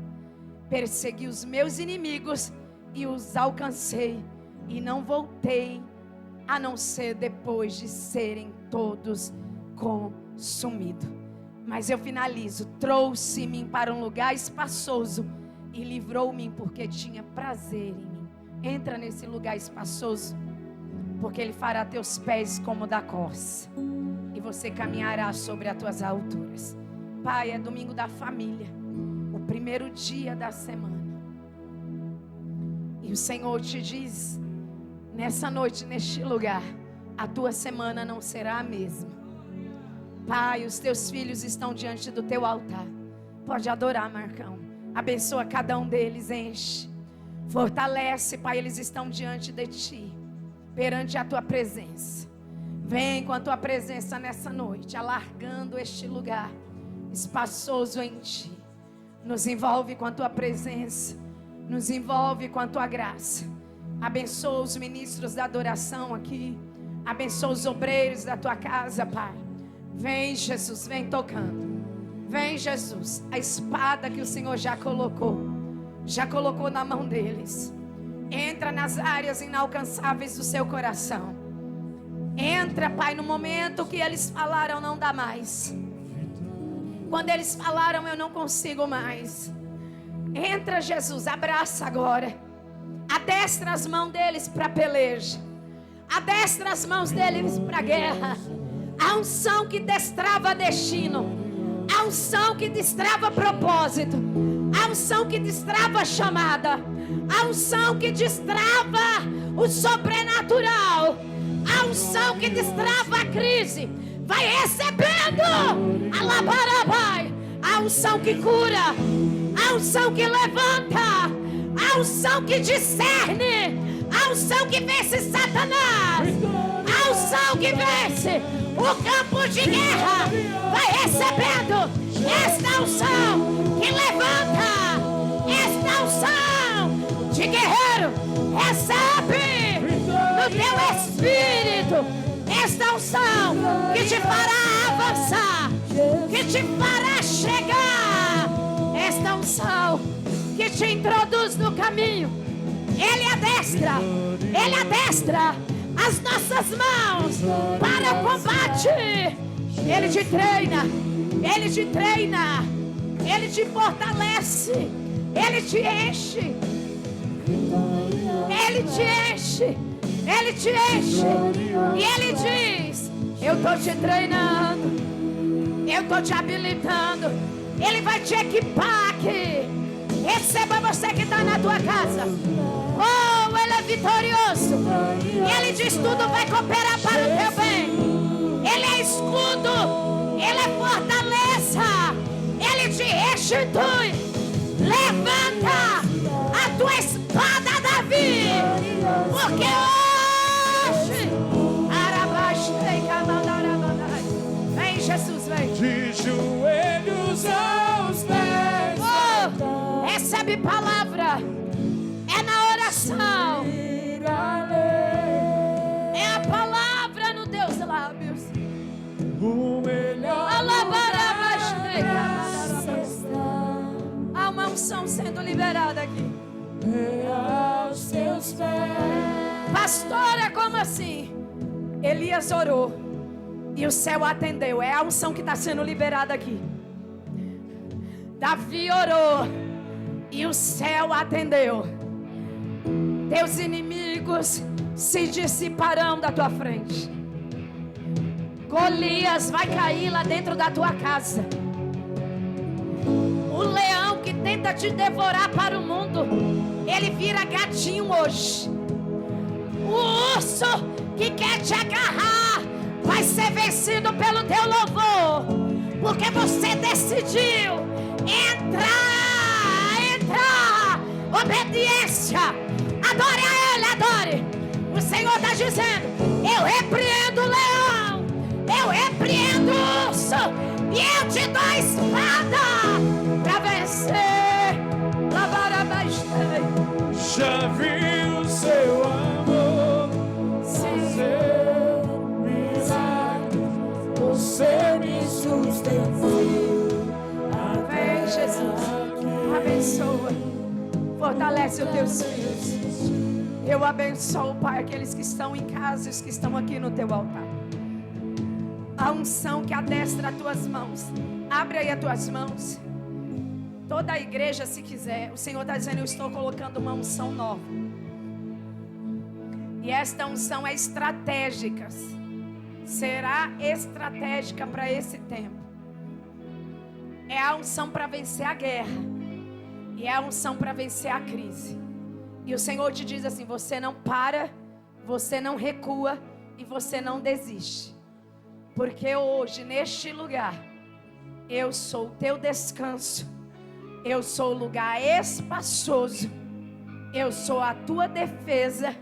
Persegui os meus inimigos e os alcancei, e não voltei, a não ser depois de serem todos consumidos. Mas eu finalizo. Trouxe-me para um lugar espaçoso e livrou-me porque tinha prazer em mim. Entra nesse lugar espaçoso, porque Ele fará teus pés como da corça, e você caminhará sobre as tuas alturas. Pai, é domingo da família, o primeiro dia da semana, e o Senhor te diz, nessa noite, neste lugar, a tua semana não será a mesma. Pai, os teus filhos estão diante do teu altar. Pode adorar, Marcão. Abençoa cada um deles, enche. Fortalece, Pai, eles estão diante de Ti, perante a Tua presença. Vem com a Tua presença nessa noite, alargando este lugar espaçoso em Ti. Nos envolve com a Tua presença, nos envolve com a Tua graça. Abençoa os ministros da adoração aqui, abençoa os obreiros da Tua casa, Pai. Vem, Jesus, vem tocando. Vem, Jesus, a espada que o Senhor já colocou na mão deles. Entra nas áreas inalcançáveis do seu coração. Entra, Pai, no momento que eles falaram não dá mais. Quando eles falaram eu não consigo mais. Entra, Jesus, abraça agora. Adestra as mãos deles para a peleja. Adestra as mãos deles para a guerra. A unção que destrava destino. A unção que destrava propósito. A unção que destrava a chamada. A unção que destrava o sobrenatural. A unção que destrava a crise. Vai recebendo. Alabarabai. A unção que cura. A unção que levanta. A unção que discerne. A unção que vence Satanás. A unção que vence o campo de guerra. Vai recebendo esta unção que levanta. Esta unção de guerreiro. Recebe no teu espírito esta unção que te fará avançar, que te fará chegar. Esta unção que te introduz no caminho. Ele adestra as nossas mãos para o combate. Ele te treina, Ele te treina, Ele te fortalece, Ele te enche, Ele te enche, Ele te enche. E Ele diz: eu estou te treinando, eu estou te habilitando. Ele vai te equipar aqui. Receba você que está na tua casa. Oh, Ele é vitorioso. E Ele diz: tudo vai cooperar para o teu bem. Ele é escudo, Ele é fortaleza, Ele te restitui. Levanta a tua espada, Davi, porque hoje vem, Jesus, vem. De joelhos recebe palavra. É na oração. É a palavra nos teus lábios. O melhor há uma unção sendo liberada aqui. aos teus pés. Pastora, como assim? Elias orou e o céu atendeu. É a unção que está sendo liberada aqui. Davi orou e o céu atendeu. Teus inimigos se dissiparão da tua frente. Golias vai cair lá dentro da tua casa. O leão que tenta te devorar para o mundo, ele vira gatinho hoje. O urso que quer te agarrar vai ser vencido pelo teu louvor, porque você decidiu entrar, obediência. Adore a Ele, adore. O Senhor está dizendo: eu repreendo o leão, eu repreendo o urso, e eu te dou a espada para vencer. Lavar a bastante. Já vi o seu amor, fazer milagres, você me sustentou. Vem, Jesus, abençoa, fortalece os teus filhos. Eu abençoo, Pai, aqueles que estão em casa e os que estão aqui no teu altar. A unção que adestra as tuas mãos. Abre aí as tuas mãos. Toda a igreja, se quiser. O Senhor está dizendo: eu estou colocando uma unção nova. E esta unção é estratégica. Será estratégica para esse tempo. É a unção para vencer a guerra. E é a unção para vencer a crise. E o Senhor te diz assim: você não para, você não recua e você não desiste. Porque hoje, neste lugar, eu sou o teu descanso. Eu sou o lugar espaçoso. Eu sou a tua defesa.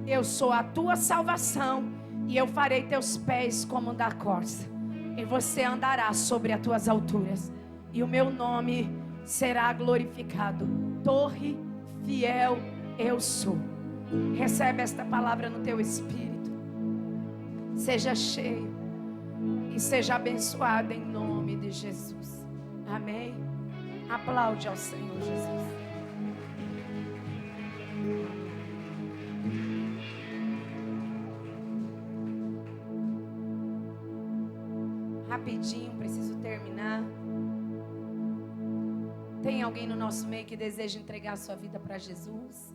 Eu sou a tua salvação. E eu farei teus pés como da corça. E você andará sobre as tuas alturas. E o meu nome será glorificado. Torre fiel eu sou. Recebe esta palavra no teu espírito. Seja cheio. E seja abençoado em nome de Jesus. Amém. Aplaude ao Senhor Jesus. Rapidinho, preciso terminar. Tem alguém no nosso meio que deseja entregar a sua vida para Jesus?